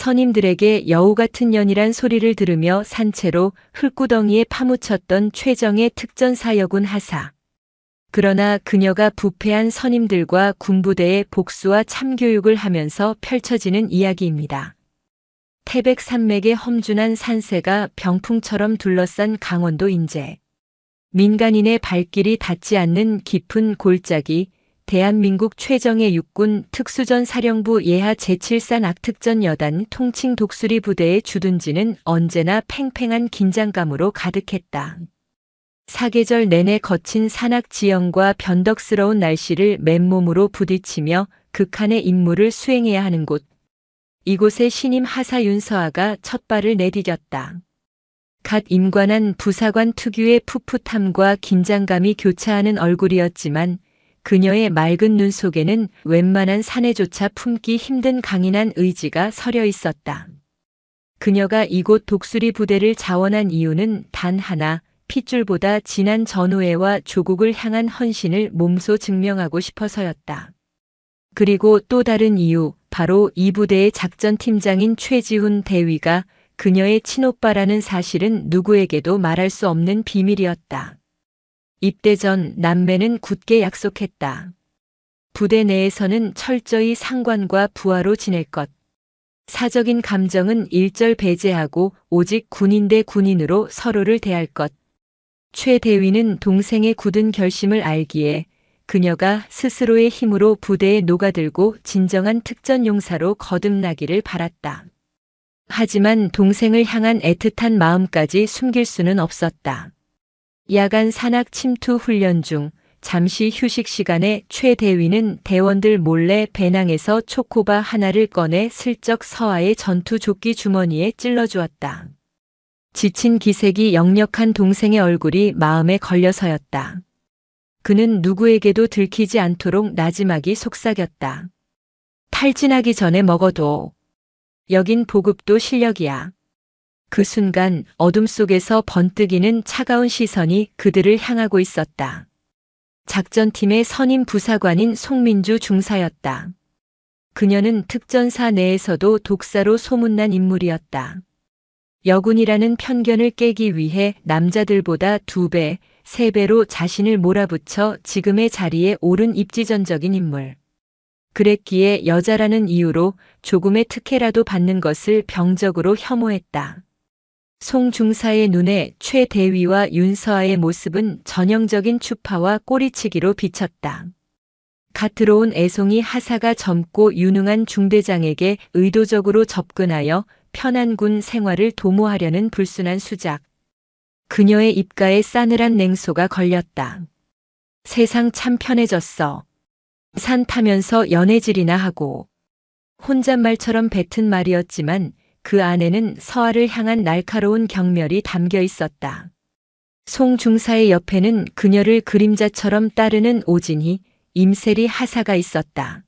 선임들에게 여우 같은 년이란 소리를 들으며 산채로 흙구덩이에 파묻혔던 최정의 특전사여군 하사. 그러나 그녀가 부패한 선임들과 군부대의 복수와 참교육을 하면서 펼쳐지는 이야기입니다. 태백산맥의 험준한 산세가 병풍처럼 둘러싼 강원도 인제. 민간인의 발길이 닿지 않는 깊은 골짜기, 대한민국 최정예 육군 특수전 사령부 예하 제7산 악특전 여단 통칭 독수리 부대의 주둔지는 언제나 팽팽한 긴장감으로 가득했다. 사계절 내내 거친 산악 지형과 변덕스러운 날씨를 맨몸으로 부딪히며 극한의 임무를 수행해야 하는 곳. 이곳에 신임 하사 윤서아가 첫 발을 내디뎠다. 갓 임관한 부사관 특유의 풋풋함과 긴장감이 교차하는 얼굴이었지만 그녀의 맑은 눈 속에는 웬만한 사내조차 품기 힘든 강인한 의지가 서려 있었다. 그녀가 이곳 독수리 부대를 자원한 이유는 단 하나, 핏줄보다 진한 전우애와 조국을 향한 헌신을 몸소 증명하고 싶어서였다. 그리고 또 다른 이유, 바로 이 부대의 작전팀장인 최지훈 대위가 그녀의 친오빠라는 사실은 누구에게도 말할 수 없는 비밀이었다. 입대 전 남매는 굳게 약속했다. 부대 내에서는 철저히 상관과 부하로 지낼 것. 사적인 감정은 일절 배제하고 오직 군인 대 군인으로 서로를 대할 것. 최 대위는 동생의 굳은 결심을 알기에 그녀가 스스로의 힘으로 부대에 녹아들고 진정한 특전용사로 거듭나기를 바랐다. 하지만 동생을 향한 애틋한 마음까지 숨길 수는 없었다. 야간 산악 침투 훈련 중 잠시 휴식 시간에 최 대위는 대원들 몰래 배낭에서 초코바 하나를 꺼내 슬쩍 서아의 전투 조끼 주머니에 찔러주었다. 지친 기색이 역력한 동생의 얼굴이 마음에 걸려서였다. 그는 누구에게도 들키지 않도록 나지막이 속삭였다. 탈진하기 전에 먹어도. 여긴 보급도 실력이야. 그 순간 어둠 속에서 번뜩이는 차가운 시선이 그들을 향하고 있었다. 작전팀의 선임 부사관인 송민주 중사였다. 그녀는 특전사 내에서도 독사로 소문난 인물이었다. 여군이라는 편견을 깨기 위해 남자들보다 2배, 3배로 자신을 몰아붙여 지금의 자리에 오른 입지전적인 인물. 그랬기에 여자라는 이유로 조금의 특혜라도 받는 것을 병적으로 혐오했다. 송 중사의 눈에 최 대위와 윤서아의 모습은 전형적인 추파와 꼬리치기로 비쳤다. 갓 들어온 애송이 하사가 젊고 유능한 중대장에게 의도적으로 접근하여 편한 군 생활을 도모하려는 불순한 수작. 그녀의 입가에 싸늘한 냉소가 걸렸다. 세상 참 편해졌어. 산 타면서 연애질이나 하고. 혼잣말처럼 뱉은 말이었지만 그 안에는 서아를 향한 날카로운 경멸이 담겨 있었다. 송 중사의 옆에는 그녀를 그림자처럼 따르는 오진희, 임세리 하사가 있었다.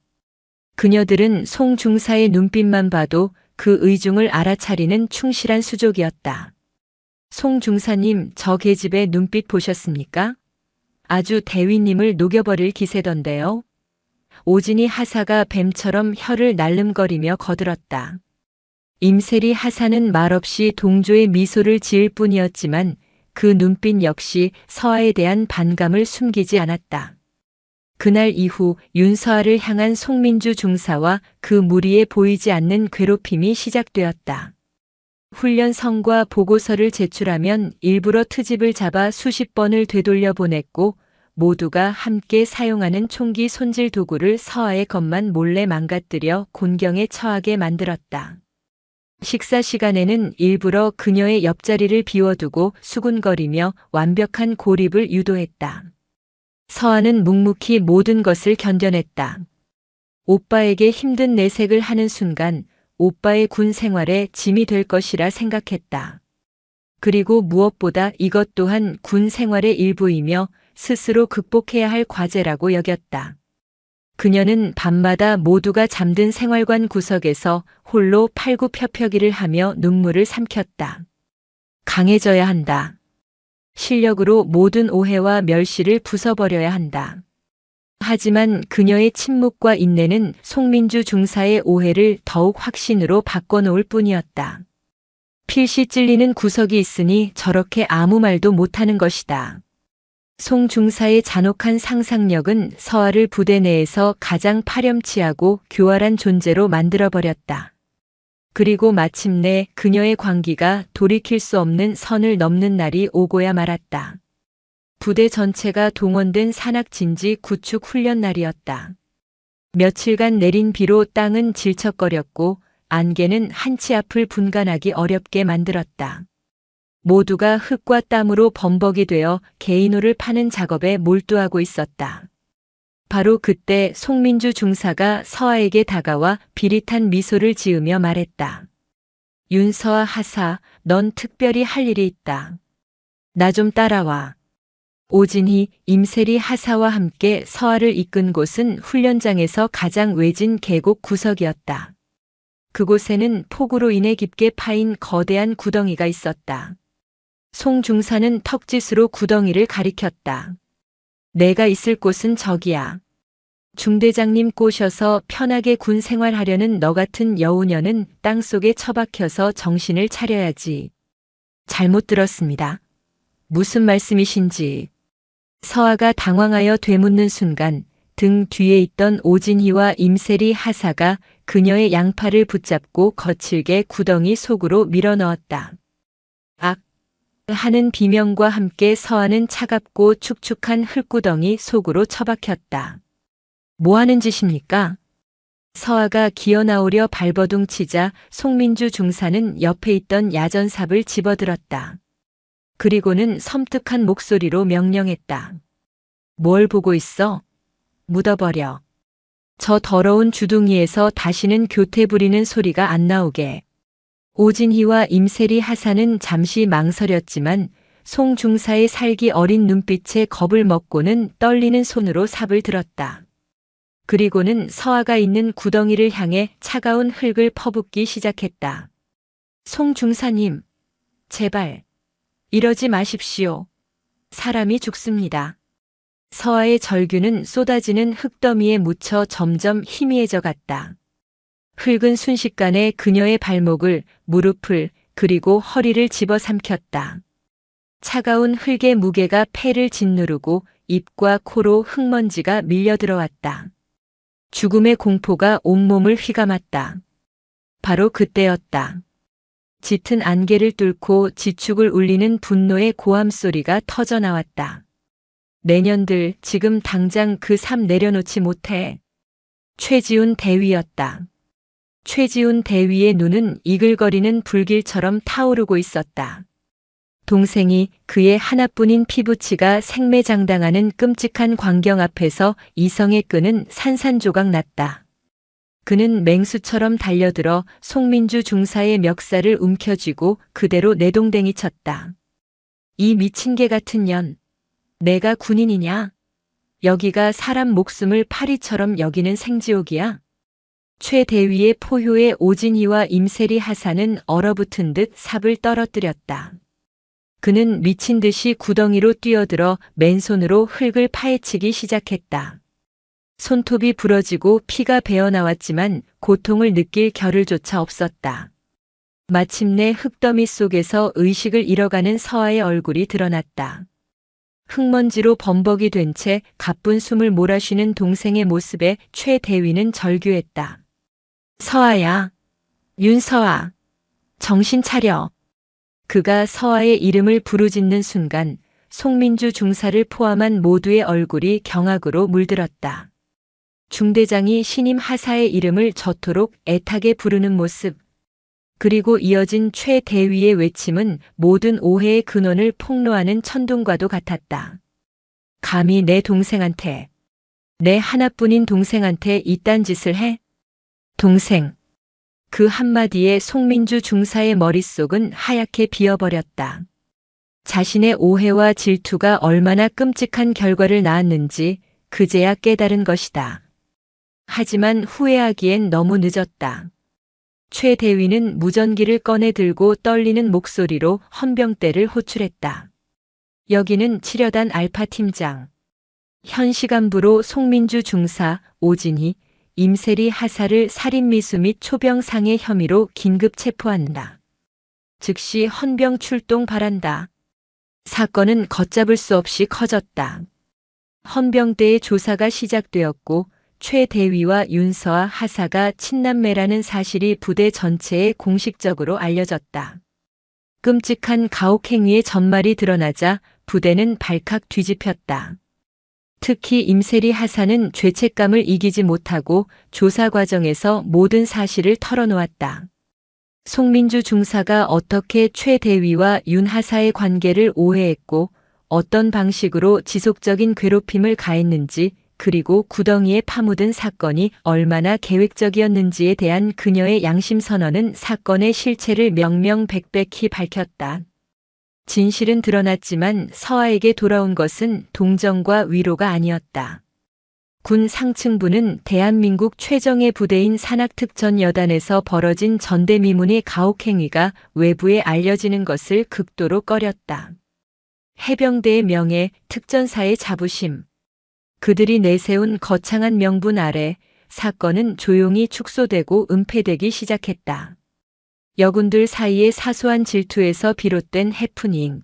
그녀들은 송 중사의 눈빛만 봐도 그 의중을 알아차리는 충실한 수족이었다. 송 중사님, 저 계집의 눈빛 보셨습니까? 아주 대위님을 녹여버릴 기세던데요. 오진희 하사가 뱀처럼 혀를 날름거리며 거들었다. 임세리 하사는 말없이 동조의 미소를 지을 뿐이었지만 그 눈빛 역시 서아에 대한 반감을 숨기지 않았다. 그날 이후 윤서아를 향한 송민주 중사와 그 무리에 보이지 않는 괴롭힘이 시작되었다. 훈련성과 보고서를 제출하면 일부러 트집을 잡아 수십 번을 되돌려 보냈고 모두가 함께 사용하는 총기 손질 도구를 서아의 것만 몰래 망가뜨려 곤경에 처하게 만들었다. 식사 시간에는 일부러 그녀의 옆자리를 비워두고 수군거리며 완벽한 고립을 유도했다. 서아는 묵묵히 모든 것을 견뎌냈다. 오빠에게 힘든 내색을 하는 순간 오빠의 군 생활에 짐이 될 것이라 생각했다. 그리고 무엇보다 이것 또한 군 생활의 일부이며 스스로 극복해야 할 과제라고 여겼다. 그녀는 밤마다 모두가 잠든 생활관 구석에서 홀로 팔굽혀펴기를 하며 눈물을 삼켰다. 강해져야 한다. 실력으로 모든 오해와 멸시를 부숴버려야 한다. 하지만 그녀의 침묵과 인내는 송민주 중사의 오해를 더욱 확신으로 바꿔놓을 뿐이었다. 필시 찔리는 구석이 있으니 저렇게 아무 말도 못하는 것이다. 송 중사의 잔혹한 상상력은 서아를 부대 내에서 가장 파렴치하고 교활한 존재로 만들어버렸다. 그리고 마침내 그녀의 광기가 돌이킬 수 없는 선을 넘는 날이 오고야 말았다. 부대 전체가 동원된 산악진지 구축 훈련 날이었다. 며칠간 내린 비로 땅은 질척거렸고 안개는 한치 앞을 분간하기 어렵게 만들었다. 모두가 흙과 땀으로 범벅이 되어 개인호를 파는 작업에 몰두하고 있었다. 바로 그때 송민주 중사가 서아에게 다가와 비릿한 미소를 지으며 말했다. 윤서아 하사, 넌 특별히 할 일이 있다. 나 좀 따라와. 오진희, 임세리 하사와 함께 서아를 이끈 곳은 훈련장에서 가장 외진 계곡 구석이었다. 그곳에는 폭우로 인해 깊게 파인 거대한 구덩이가 있었다. 송 중사는 턱짓으로 구덩이를 가리켰다. 내가 있을 곳은 저기야. 중대장님 꼬셔서 편하게 군 생활하려는 너 같은 여우녀는 땅속에 처박혀서 정신을 차려야지. 잘못 들었습니다. 무슨 말씀이신지. 서아가 당황하여 되묻는 순간 등 뒤에 있던 오진희와 임세리 하사가 그녀의 양팔을 붙잡고 거칠게 구덩이 속으로 밀어넣었다. 악! 하는 비명과 함께 서아는 차갑고 축축한 흙구덩이 속으로 처박혔다. 뭐 하는 짓입니까? 서아가 기어나오려 발버둥치자 송민주 중사는 옆에 있던 야전삽을 집어들었다. 그리고는 섬뜩한 목소리로 명령했다. 뭘 보고 있어? 묻어버려. 저 더러운 주둥이에서 다시는 교태 부리는 소리가 안 나오게. 오진희와 임세리 하사는 잠시 망설였지만 송 중사의 살기 어린 눈빛에 겁을 먹고는 떨리는 손으로 삽을 들었다. 그리고는 서아가 있는 구덩이를 향해 차가운 흙을 퍼붓기 시작했다. 송 중사님, 제발 이러지 마십시오. 사람이 죽습니다. 서아의 절규는 쏟아지는 흙더미에 묻혀 점점 희미해져 갔다. 흙은 순식간에 그녀의 발목을, 무릎을, 그리고 허리를 집어삼켰다. 차가운 흙의 무게가 폐를 짓누르고 입과 코로 흙먼지가 밀려 들어왔다. 죽음의 공포가 온몸을 휘감았다. 바로 그때였다. 짙은 안개를 뚫고 지축을 울리는 분노의 고함 소리가 터져 나왔다. 내년들 지금 당장 그 삽 내려놓지 못해. 최지훈 대위였다. 최지훈 대위의 눈은 이글거리는 불길처럼 타오르고 있었다. 동생이 그의 하나뿐인 피부치가 생매장당하는 끔찍한 광경 앞에서 이성의 끈은 산산조각 났다. 그는 맹수처럼 달려들어 송민주 중사의 멱살을 움켜쥐고 그대로 내동댕이 쳤다. 이 미친 개 같은 년. 내가 군인이냐? 여기가 사람 목숨을 파리처럼 여기는 생지옥이야? 최 대위의 포효에 오진희와 임세리 하사는 얼어붙은 듯 삽을 떨어뜨렸다. 그는 미친 듯이 구덩이로 뛰어들어 맨손으로 흙을 파헤치기 시작했다. 손톱이 부러지고 피가 배어나왔지만 고통을 느낄 겨를조차 없었다. 마침내 흙더미 속에서 의식을 잃어가는 서아의 얼굴이 드러났다. 흙먼지로 범벅이 된 채 가쁜 숨을 몰아쉬는 동생의 모습에 최 대위는 절규했다. 서아야, 윤서아, 정신 차려. 그가 서아의 이름을 부르짖는 순간 송민주 중사를 포함한 모두의 얼굴이 경악으로 물들었다. 중대장이 신임 하사의 이름을 저토록 애타게 부르는 모습, 그리고 이어진 최 대위의 외침은 모든 오해의 근원을 폭로하는 천둥과도 같았다. 감히 내 동생한테, 내 하나뿐인 동생한테 이딴 짓을 해? 동생. 그 한마디에 송민주 중사의 머릿속은 하얗게 비어버렸다. 자신의 오해와 질투가 얼마나 끔찍한 결과를 낳았는지 그제야 깨달은 것이다. 하지만 후회하기엔 너무 늦었다. 최 대위는 무전기를 꺼내 들고 떨리는 목소리로 헌병대를 호출했다. 여기는 치려단 알파 팀장. 현 시간부로 송민주 중사, 오진희, 임세리 하사를 살인미수 및 초병상해 혐의로 긴급 체포한다. 즉시 헌병 출동 바란다. 사건은 걷잡을 수 없이 커졌다. 헌병대의 조사가 시작되었고 최 대위와 윤서아 하사가 친남매라는 사실이 부대 전체에 공식적으로 알려졌다. 끔찍한 가혹행위의 전말이 드러나자 부대는 발칵 뒤집혔다. 특히 임세리 하사는 죄책감을 이기지 못하고 조사 과정에서 모든 사실을 털어놓았다. 송민주 중사가 어떻게 최 대위와 윤 하사의 관계를 오해했고 어떤 방식으로 지속적인 괴롭힘을 가했는지 그리고 구덩이에 파묻은 사건이 얼마나 계획적이었는지에 대한 그녀의 양심 선언은 사건의 실체를 명명백백히 밝혔다. 진실은 드러났지만 서아에게 돌아온 것은 동정과 위로가 아니었다. 군 상층부는 대한민국 최정예 부대인 산악특전여단에서 벌어진 전대미문의 가혹행위가 외부에 알려지는 것을 극도로 꺼렸다. 해병대의 명예, 특전사의 자부심, 그들이 내세운 거창한 명분 아래 사건은 조용히 축소되고 은폐되기 시작했다. 여군들 사이의 사소한 질투에서 비롯된 해프닝,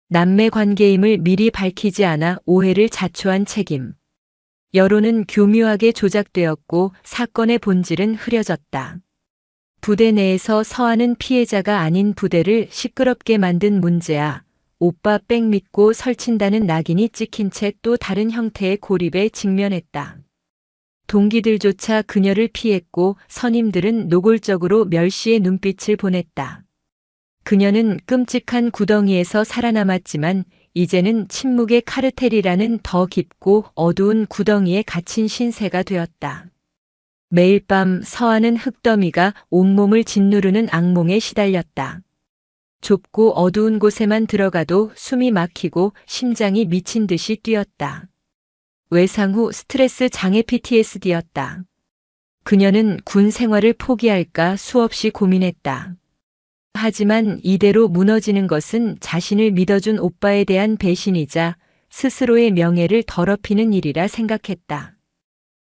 남매 관계임을 미리 밝히지 않아 오해를 자초한 책임, 여론은 교묘하게 조작되었고 사건의 본질은 흐려졌다. 부대 내에서 서아는 피해자가 아닌 부대를 시끄럽게 만든 문제야. 오빠 백 믿고 설친다는 낙인이 찍힌 채 또 다른 형태의 고립에 직면했다. 동기들조차 그녀를 피했고 선임들은 노골적으로 멸시의 눈빛을 보냈다. 그녀는 끔찍한 구덩이에서 살아남았지만 이제는 침묵의 카르텔이라는 더 깊고 어두운 구덩이에 갇힌 신세가 되었다. 매일 밤 서아는 흙더미가 온몸을 짓누르는 악몽에 시달렸다. 좁고 어두운 곳에만 들어가도 숨이 막히고 심장이 미친 듯이 뛰었다. 외상 후 스트레스 장애 PTSD였다. 그녀는 군 생활을 포기할까 수없이 고민했다. 하지만 이대로 무너지는 것은 자신을 믿어준 오빠에 대한 배신이자 스스로의 명예를 더럽히는 일이라 생각했다.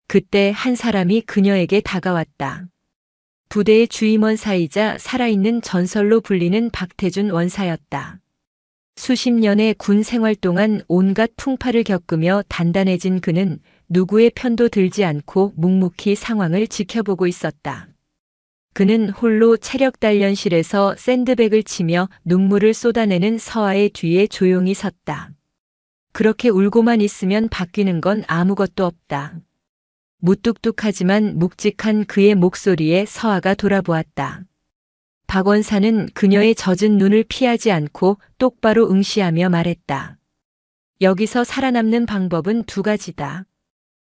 그때 한 사람이 그녀에게 다가왔다. 부대의 주임원사이자 살아있는 전설로 불리는 박태준 원사였다. 수십 년의 군 생활 동안 온갖 풍파를 겪으며 단단해진 그는 누구의 편도 들지 않고 묵묵히 상황을 지켜보고 있었다. 그는 홀로 체력 단련실에서 샌드백을 치며 눈물을 쏟아내는 서아의 뒤에 조용히 섰다. 그렇게 울고만 있으면 바뀌는 건 아무것도 없다. 무뚝뚝하지만 묵직한 그의 목소리에 서아가 돌아보았다. 박 원사는 그녀의 젖은 눈을 피하지 않고 똑바로 응시하며 말했다. 여기서 살아남는 방법은 두 가지다.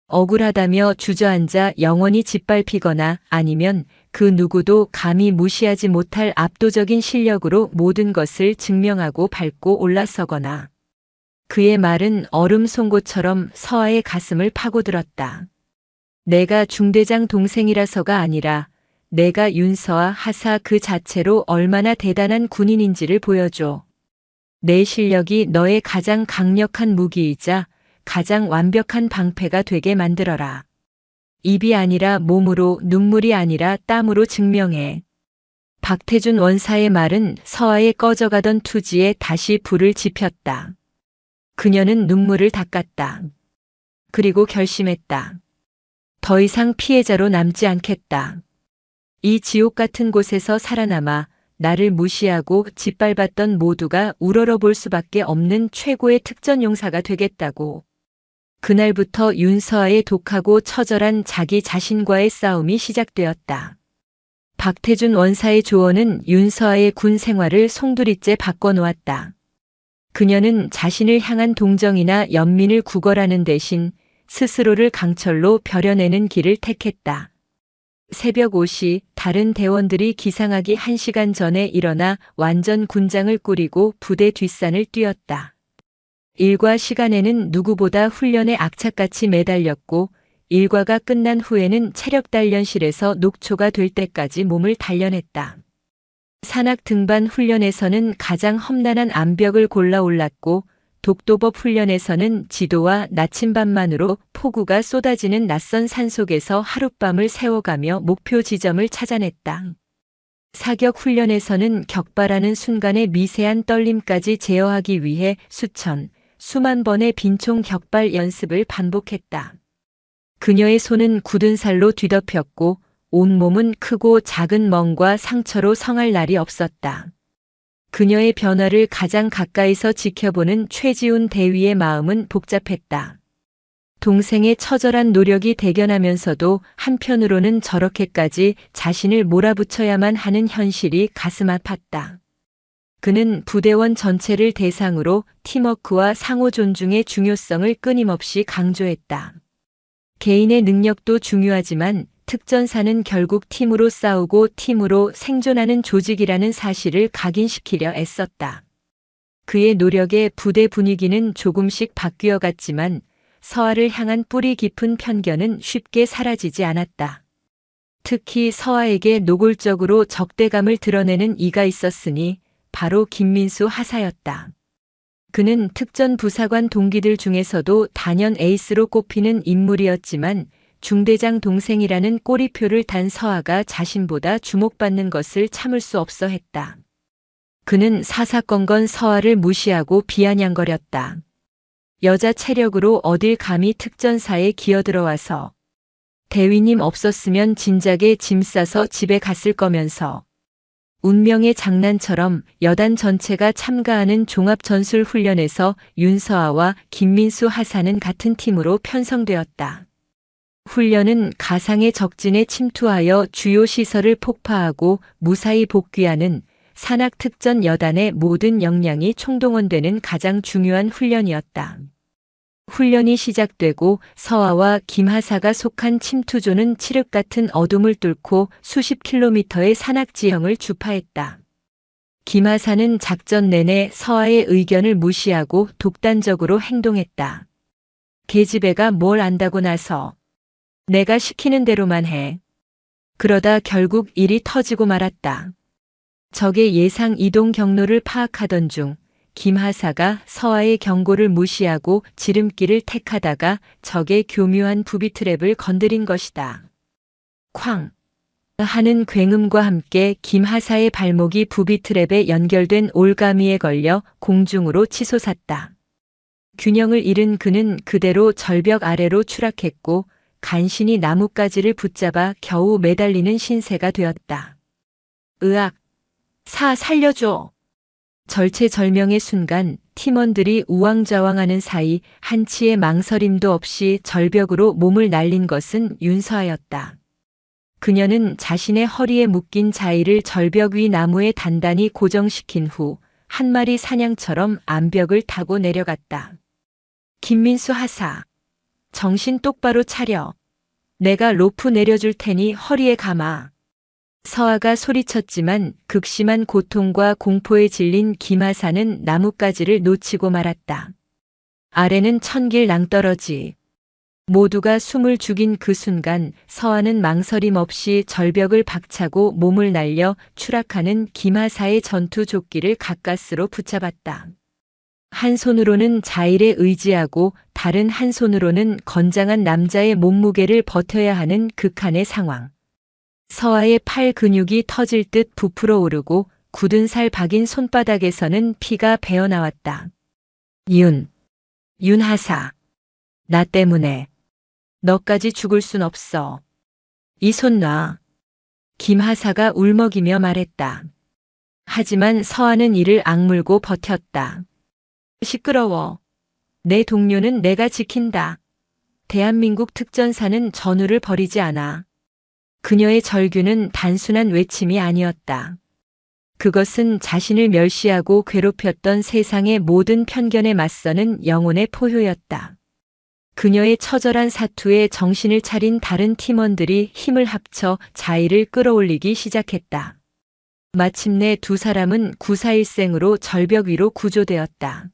억울하다며 주저앉아 영원히 짓밟히거나 아니면 그 누구도 감히 무시하지 못할 압도적인 실력으로 모든 것을 증명하고 밟고 올라서거나. 그의 말은 얼음 송곳처럼 서아의 가슴을 파고들었다. 내가 중대장 동생이라서가 아니라 내가 윤서아 하사 그 자체로 얼마나 대단한 군인인지를 보여줘. 내 실력이 너의 가장 강력한 무기이자 가장 완벽한 방패가 되게 만들어라. 입이 아니라 몸으로, 눈물이 아니라 땀으로 증명해. 박태준 원사의 말은 서아의 꺼져가던 투지에 다시 불을 지폈다. 그녀는 눈물을 닦았다. 그리고 결심했다. 더 이상 피해자로 남지 않겠다. 이 지옥 같은 곳에서 살아남아 나를 무시하고 짓밟았던 모두가 우러러볼 수밖에 없는 최고의 특전용사가 되겠다고. 그날부터 윤서아의 독하고 처절한 자기 자신과의 싸움이 시작되었다. 박태준 원사의 조언은 윤서아의 군 생활을 송두리째 바꿔놓았다. 그녀는 자신을 향한 동정이나 연민을 구걸하는 대신 스스로를 강철로 벼려내는 길을 택했다. 새벽 5시 다른 대원들이 기상하기 1시간 전에 일어나 완전 군장을 꾸리고 부대 뒷산을 뛰었다. 일과 시간에는 누구보다 훈련에 악착같이 매달렸고 일과가 끝난 후에는 체력 단련실에서 녹초가 될 때까지 몸을 단련했다. 산악 등반 훈련에서는 가장 험난한 암벽을 골라 올랐고 독도법 훈련에서는 지도와 나침반만으로 폭우가 쏟아지는 낯선 산속에서 하룻밤을 세워가며 목표 지점을 찾아냈다. 사격 훈련에서는 격발하는 순간의 미세한 떨림까지 제어하기 위해 수만 번의 빈총 격발 연습을 반복했다. 그녀의 손은 굳은 살로 뒤덮였고 온몸은 크고 작은 멍과 상처로 성할 날이 없었다. 그녀의 변화를 가장 가까이서 지켜보는 최지훈 대위의 마음은 복잡했다. 동생의 처절한 노력이 대견하면서도 한편으로는 저렇게까지 자신을 몰아붙여야만 하는 현실이 가슴 아팠다. 그는 부대원 전체를 대상으로 팀워크와 상호 존중의 중요성을 끊임없이 강조했다. 개인의 능력도 중요하지만 특전사는 결국 팀으로 싸우고 팀으로 생존하는 조직이라는 사실을 각인시키려 애썼다. 그의 노력에 부대 분위기는 조금씩 바뀌어 갔지만 서아를 향한 뿌리 깊은 편견은 쉽게 사라지지 않았다. 특히 서아에게 노골적으로 적대감을 드러내는 이가 있었으니 바로 김민수 하사였다. 그는 특전 부사관 동기들 중에서도 단연 에이스로 꼽히는 인물이었지만 중대장 동생이라는 꼬리표를 단 서아가 자신보다 주목받는 것을 참을 수 없어 했다. 그는 사사건건 서아를 무시하고 비아냥거렸다. 여자 체력으로 어딜 감히 특전사에 기어들어와서 대위님 없었으면 진작에 짐 싸서 집에 갔을 거면서 운명의 장난처럼 여단 전체가 참가하는 종합전술훈련에서 윤서아와 김민수 하사는 같은 팀으로 편성되었다. 훈련은 가상의 적진에 침투하여 주요 시설을 폭파하고 무사히 복귀하는 산악특전 여단의 모든 역량이 총동원되는 가장 중요한 훈련이었다. 훈련이 시작되고 서아와 김하사가 속한 침투조는 칠흑 같은 어둠을 뚫고 수십 킬로미터의 산악지형을 주파했다. 김하사는 작전 내내 서아의 의견을 무시하고 독단적으로 행동했다. 계집애가 뭘 안다고 나서 내가 시키는 대로만 해. 그러다 결국 일이 터지고 말았다. 적의 예상 이동 경로를 파악하던 중 김하사가 서아의 경고를 무시하고 지름길을 택하다가 적의 교묘한 부비 트랩을 건드린 것이다. 쾅! 하는 굉음과 함께 김하사의 발목이 부비 트랩에 연결된 올가미에 걸려 공중으로 치솟았다. 균형을 잃은 그는 그대로 절벽 아래로 추락했고 간신히 나뭇가지를 붙잡아 겨우 매달리는 신세가 되었다. 으악! 살려줘! 절체절명의 순간 팀원들이 우왕좌왕하는 사이 한치의 망설임도 없이 절벽으로 몸을 날린 것은 윤서아였다. 그녀는 자신의 허리에 묶인 자의를 절벽 위 나무에 단단히 고정시킨 후 한 마리 사냥처럼 암벽을 타고 내려갔다. 김민수 하사, 정신 똑바로 차려. 내가 로프 내려줄 테니 허리에 감아. 서아가 소리쳤지만 극심한 고통과 공포에 질린 김하사는 나뭇가지를 놓치고 말았다. 아래는 천길 낭떠러지. 모두가 숨을 죽인 그 순간 서아는 망설임 없이 절벽을 박차고 몸을 날려 추락하는 김하사의 전투 조끼를 가까스로 붙잡았다. 한 손으로는 자의에 의지하고 다른 한 손으로는 건장한 남자의 몸무게를 버텨야 하는 극한의 상황. 서아의 팔 근육이 터질 듯 부풀어 오르고 굳은 살 박인 손바닥에서는 피가 배어나왔다. 윤하사. 나 때문에. 너까지 죽을 순 없어. 이 손 놔. 김하사가 울먹이며 말했다. 하지만 서아는 이를 악물고 버텼다. 시끄러워. 내 동료는 내가 지킨다. 대한민국 특전사는 전우를 버리지 않아. 그녀의 절규는 단순한 외침이 아니었다. 그것은 자신을 멸시하고 괴롭혔던 세상의 모든 편견에 맞서는 영혼의 포효였다. 그녀의 처절한 사투에 정신을 차린 다른 팀원들이 힘을 합쳐 자의를 끌어올리기 시작했다. 마침내 두 사람은 구사일생으로 절벽 위로 구조되었다.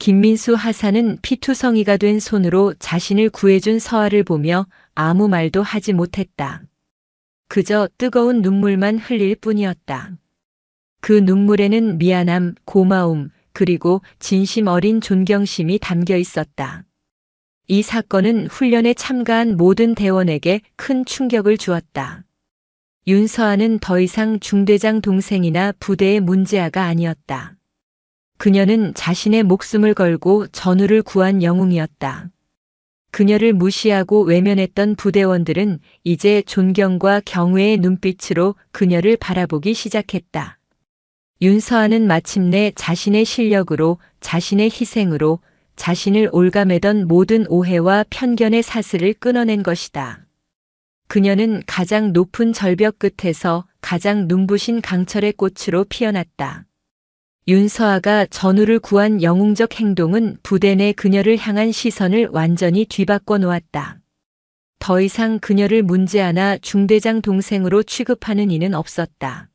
김민수 하사는 피투성이가 된 손으로 자신을 구해준 서아를 보며 아무 말도 하지 못했다. 그저 뜨거운 눈물만 흘릴 뿐이었다. 그 눈물에는 미안함, 고마움, 그리고 진심 어린 존경심이 담겨 있었다. 이 사건은 훈련에 참가한 모든 대원에게 큰 충격을 주었다. 윤서아는 더 이상 중대장 동생이나 부대의 문제아가 아니었다. 그녀는 자신의 목숨을 걸고 전우를 구한 영웅이었다. 그녀를 무시하고 외면했던 부대원들은 이제 존경과 경외의 눈빛으로 그녀를 바라보기 시작했다. 윤서아는 마침내 자신의 실력으로, 자신의 희생으로 자신을 올가매던 모든 오해와 편견의 사슬을 끊어낸 것이다. 그녀는 가장 높은 절벽 끝에서 가장 눈부신 강철의 꽃으로 피어났다. 윤서아가 전우를 구한 영웅적 행동은 부대 내 그녀를 향한 시선을 완전히 뒤바꿔 놓았다. 더 이상 그녀를 문제아나 중대장 동생으로 취급하는 이는 없었다.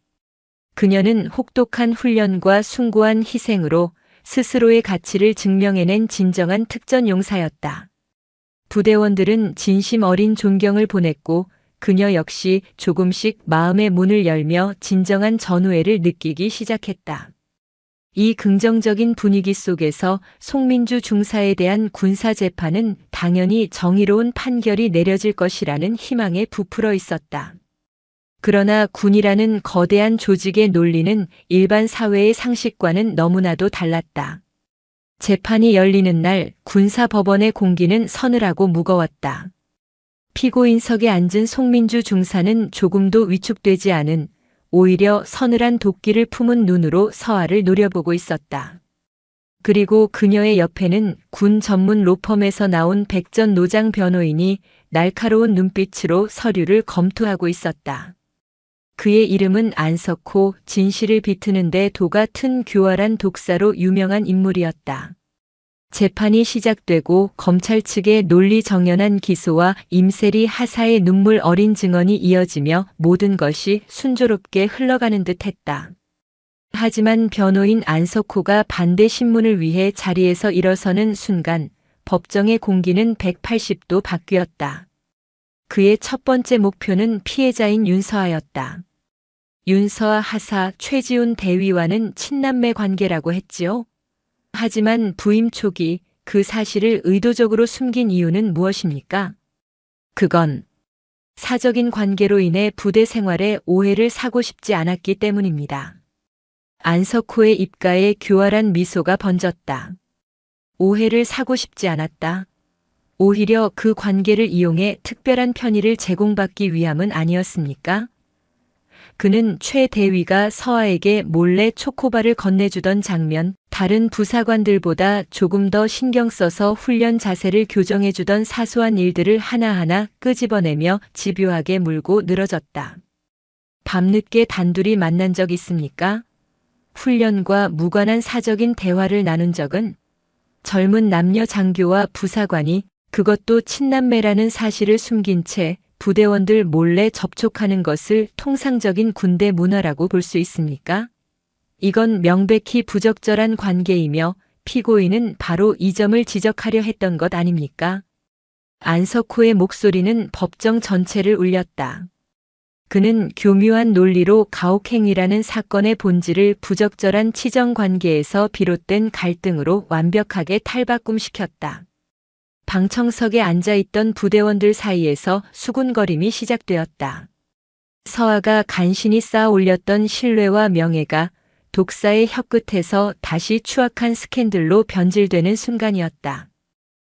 그녀는 혹독한 훈련과 숭고한 희생으로 스스로의 가치를 증명해낸 진정한 특전 용사였다. 부대원들은 진심 어린 존경을 보냈고 그녀 역시 조금씩 마음의 문을 열며 진정한 전우애를 느끼기 시작했다. 이 긍정적인 분위기 속에서 송민주 중사에 대한 군사 재판은 당연히 정의로운 판결이 내려질 것이라는 희망에 부풀어 있었다. 그러나 군이라는 거대한 조직의 논리는 일반 사회의 상식과는 너무나도 달랐다. 재판이 열리는 날 군사법원의 공기는 서늘하고 무거웠다. 피고인석에 앉은 송민주 중사는 조금도 위축되지 않은, 오히려 서늘한 도끼를 품은 눈으로 서아를 노려보고 있었다. 그리고 그녀의 옆에는 군 전문 로펌에서 나온 백전 노장 변호인이 날카로운 눈빛으로 서류를 검토하고 있었다. 그의 이름은 안석호, 진실을 비트는 데 도가 튼 교활한 독사로 유명한 인물이었다. 재판이 시작되고 검찰 측의 논리정연한 기소와 임세리 하사의 눈물 어린 증언이 이어지며 모든 것이 순조롭게 흘러가는 듯 했다. 하지만 변호인 안석호가 반대 신문을 위해 자리에서 일어서는 순간 법정의 공기는 180도 바뀌었다. 그의 첫 번째 목표는 피해자인 윤서아였다. 윤서아 하사, 최지훈 대위와는 친남매 관계라고 했지요. 하지만 부임 초기 그 사실을 의도적으로 숨긴 이유는 무엇입니까? 그건 사적인 관계로 인해 부대 생활에 오해를 사고 싶지 않았기 때문입니다. 안석호의 입가에 교활한 미소가 번졌다. 오해를 사고 싶지 않았다. 오히려 그 관계를 이용해 특별한 편의를 제공받기 위함은 아니었습니까? 그는 최 대위가 서아에게 몰래 초코바를 건네주던 장면, 다른 부사관들보다 조금 더 신경 써서 훈련 자세를 교정해주던 사소한 일들을 하나하나 끄집어내며 집요하게 물고 늘어졌다. 밤늦게 단둘이 만난 적 있습니까? 훈련과 무관한 사적인 대화를 나눈 적은? 젊은 남녀 장교와 부사관이 그것도 친남매라는 사실을 숨긴 채 부대원들 몰래 접촉하는 것을 통상적인 군대 문화라고 볼 수 있습니까? 이건 명백히 부적절한 관계이며 피고인은 바로 이 점을 지적하려 했던 것 아닙니까? 안석호의 목소리는 법정 전체를 울렸다. 그는 교묘한 논리로 가혹행위라는 사건의 본질을 부적절한 치정 관계에서 비롯된 갈등으로 완벽하게 탈바꿈시켰다. 방청석에 앉아있던 부대원들 사이에서 수군거림이 시작되었다. 서아가 간신히 쌓아 올렸던 신뢰와 명예가 독사의 혀끝에서 다시 추악한 스캔들로 변질되는 순간이었다.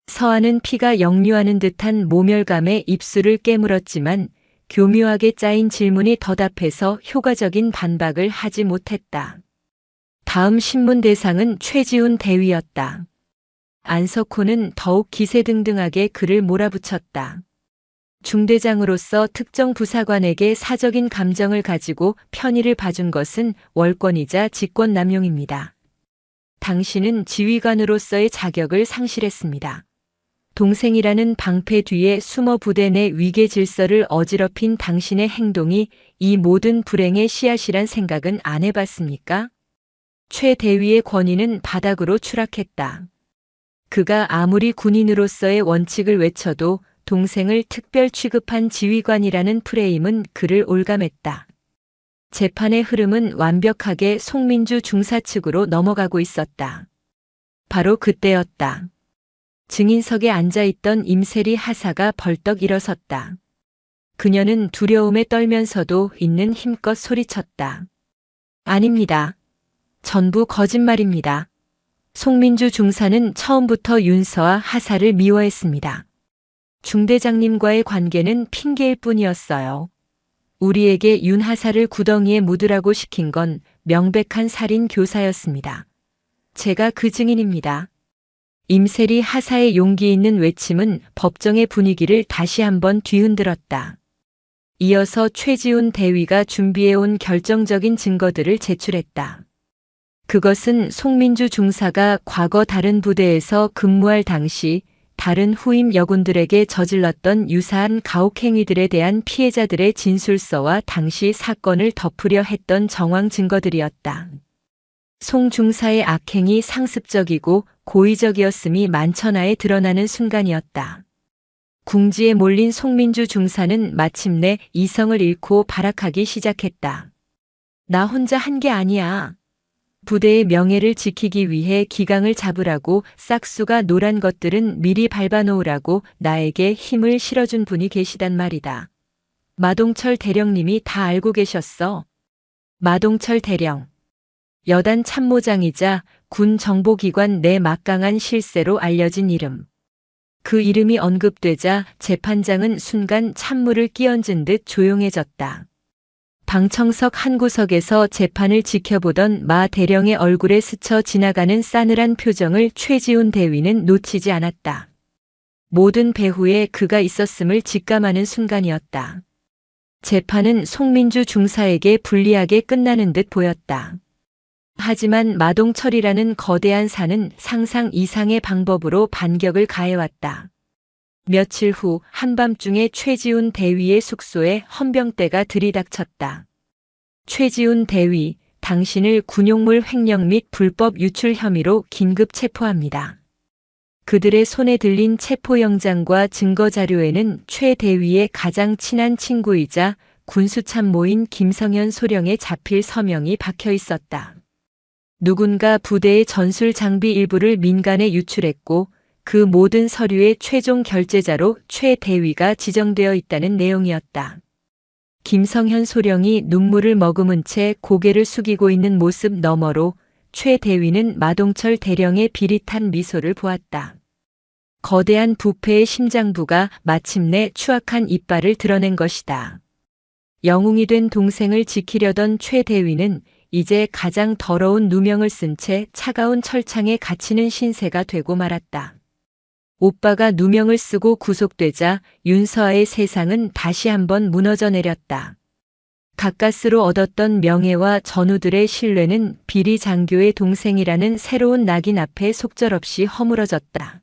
서아는 피가 역류하는 듯한 모멸감에 입술을 깨물었지만 교묘하게 짜인 질문이 덧앞에서 효과적인 반박을 하지 못했다. 다음 신문 대상은 최지훈 대위였다. 안석호는 더욱 기세등등하게 그를 몰아붙였다. 중대장으로서 특정 부사관에게 사적인 감정을 가지고 편의를 봐준 것은 월권이자 직권남용입니다. 당신은 지휘관으로서의 자격을 상실했습니다. 동생이라는 방패 뒤에 숨어 부대 내 위계 질서를 어지럽힌 당신의 행동이 이 모든 불행의 씨앗이란 생각은 안 해봤습니까? 최 대위의 권위는 바닥으로 추락했다. 그가 아무리 군인으로서의 원칙을 외쳐도 동생을 특별 취급한 지휘관이라는 프레임은 그를 올감했다. 재판의 흐름은 완벽하게 송민주 중사 측으로 넘어가고 있었다. 바로 그때였다. 증인석에 앉아있던 임세리 하사가 벌떡 일어섰다. 그녀는 두려움에 떨면서도 있는 힘껏 소리쳤다. 아닙니다. 전부 거짓말입니다. 송민주 중사는 처음부터 윤서와 하사를 미워했습니다. 중대장님과의 관계는 핑계일 뿐이었어요. 우리에게 윤 하사를 구덩이에 묻으라고 시킨 건 명백한 살인 교사였습니다. 제가 그 증인입니다. 임세리 하사의 용기 있는 외침은 법정의 분위기를 다시 한번 뒤흔들었다. 이어서 최지훈 대위가 준비해온 결정적인 증거들을 제출했다. 그것은 송민주 중사가 과거 다른 부대에서 근무할 당시 다른 후임 여군들에게 저질렀던 유사한 가혹행위들에 대한 피해자들의 진술서와 당시 사건을 덮으려 했던 정황 증거들이었다. 송 중사의 악행이 상습적이고 고의적이었음이 만천하에 드러나는 순간이었다. 궁지에 몰린 송민주 중사는 마침내 이성을 잃고 발악하기 시작했다. 나 혼자 한 게 아니야. 부대의 명예를 지키기 위해 기강을 잡으라고 싹수가 노란 것들은 미리 밟아놓으라고 나에게 힘을 실어준 분이 계시단 말이다. 마동철 대령님이 다 알고 계셨어. 마동철 대령. 여단 참모장이자 군 정보기관 내 막강한 실세로 알려진 이름. 그 이름이 언급되자 재판장은 순간 찬물을 끼얹은 듯 조용해졌다. 방청석 한 구석에서 재판을 지켜보던 마 대령의 얼굴에 스쳐 지나가는 싸늘한 표정을 최지훈 대위는 놓치지 않았다. 모든 배후에 그가 있었음을 직감하는 순간이었다. 재판은 송민주 중사에게 불리하게 끝나는 듯 보였다. 하지만 마동철이라는 거대한 산은 상상 이상의 방법으로 반격을 가해왔다. 며칠 후 한밤중에 최지훈 대위의 숙소에 헌병대가 들이닥쳤다. 최지훈 대위, 당신을 군용물 횡령 및 불법 유출 혐의로 긴급 체포합니다. 그들의 손에 들린 체포영장과 증거자료에는 최 대위의 가장 친한 친구이자 군수참모인 김성현 소령의 자필 서명이 박혀 있었다. 누군가 부대의 전술 장비 일부를 민간에 유출했고 그 모든 서류의 최종 결제자로 최 대위가 지정되어 있다는 내용이었다. 김성현 소령이 눈물을 머금은 채 고개를 숙이고 있는 모습 너머로 최 대위는 마동철 대령의 비릿한 미소를 보았다. 거대한 부패의 심장부가 마침내 추악한 이빨을 드러낸 것이다. 영웅이 된 동생을 지키려던 최 대위는 이제 가장 더러운 누명을 쓴 채 차가운 철창에 갇히는 신세가 되고 말았다. 오빠가 누명을 쓰고 구속되자 윤서아의 세상은 다시 한번 무너져 내렸다. 가까스로 얻었던 명예와 전우들의 신뢰는 비리 장교의 동생이라는 새로운 낙인 앞에 속절없이 허물어졌다.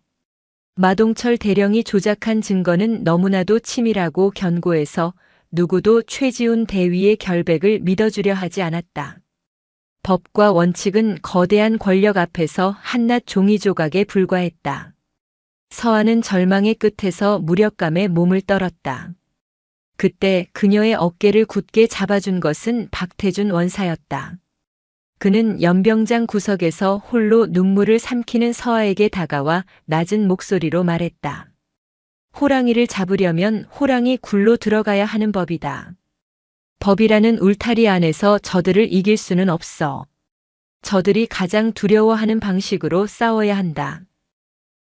마동철 대령이 조작한 증거는 너무나도 치밀하고 견고해서 누구도 최지훈 대위의 결백을 믿어주려 하지 않았다. 법과 원칙은 거대한 권력 앞에서 한낱 종이 조각에 불과했다. 서아는 절망의 끝에서 무력감에 몸을 떨었다. 그때 그녀의 어깨를 굳게 잡아준 것은 박태준 원사였다. 그는 연병장 구석에서 홀로 눈물을 삼키는 서아에게 다가와 낮은 목소리로 말했다. 호랑이를 잡으려면 호랑이 굴로 들어가야 하는 법이다. 법이라는 울타리 안에서 저들을 이길 수는 없어. 저들이 가장 두려워하는 방식으로 싸워야 한다.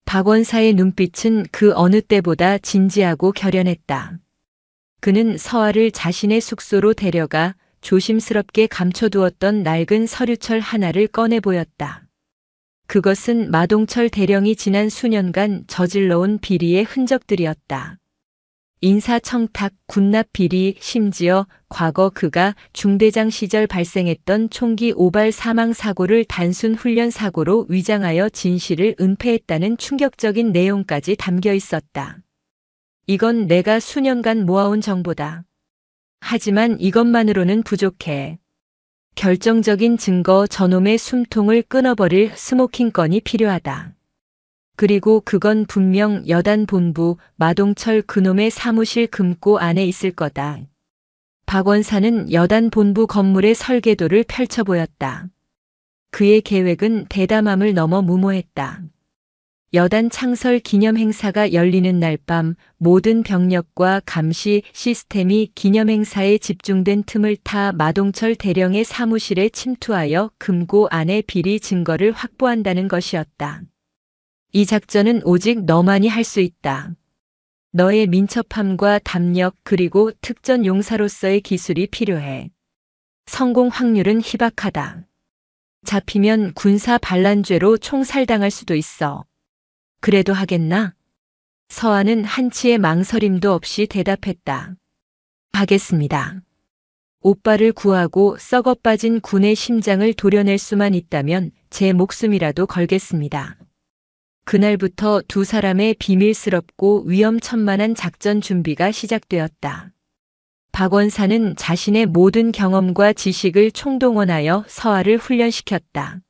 박 원사의 눈빛은 그 어느 때보다 진지하고 결연했다. 그는 서아를 자신의 숙소로 데려가 조심스럽게 감춰두었던 낡은 서류철 하나를 꺼내 보였다. 그것은 마동철 대령이 지난 수년간 저질러온 비리의 흔적들이었다. 인사청탁, 군납 비리, 심지어 과거 그가 중대장 시절 발생했던 총기 오발 사망 사고를 단순 훈련 사고로 위장하여 진실을 은폐했다는 충격적인 내용까지 담겨 있었다. 이건 내가 수년간 모아온 정보다. 하지만 이것만으로는 부족해. 결정적인 증거, 저놈의 숨통을 끊어버릴 스모킹 건이 필요하다. 그리고 그건 분명 여단 본부 마동철 그놈의 사무실 금고 안에 있을 거다. 박원사는 여단 본부 건물의 설계도를 펼쳐 보였다. 그의 계획은 대담함을 넘어 무모했다. 여단 창설 기념 행사가 열리는 날 밤 모든 병력과 감시 시스템이 기념 행사에 집중된 틈을 타 마동철 대령의 사무실에 침투하여 금고 안의 비리 증거를 확보한다는 것이었다. 이 작전은 오직 너만이 할 수 있다. 너의 민첩함과 담력 그리고 특전 용사로서의 기술이 필요해. 성공 확률은 희박하다. 잡히면 군사 반란죄로 총살당할 수도 있어. 그래도 하겠나? 서한은 한치의 망설임도 없이 대답했다. 하겠습니다. 오빠를 구하고 썩어 빠진 군의 심장을 도려낼 수만 있다면 제 목숨이라도 걸겠습니다. 그날부터 두 사람의 비밀스럽고 위험천만한 작전 준비가 시작되었다. 박원사는 자신의 모든 경험과 지식을 총동원하여 서하를 훈련시켰다.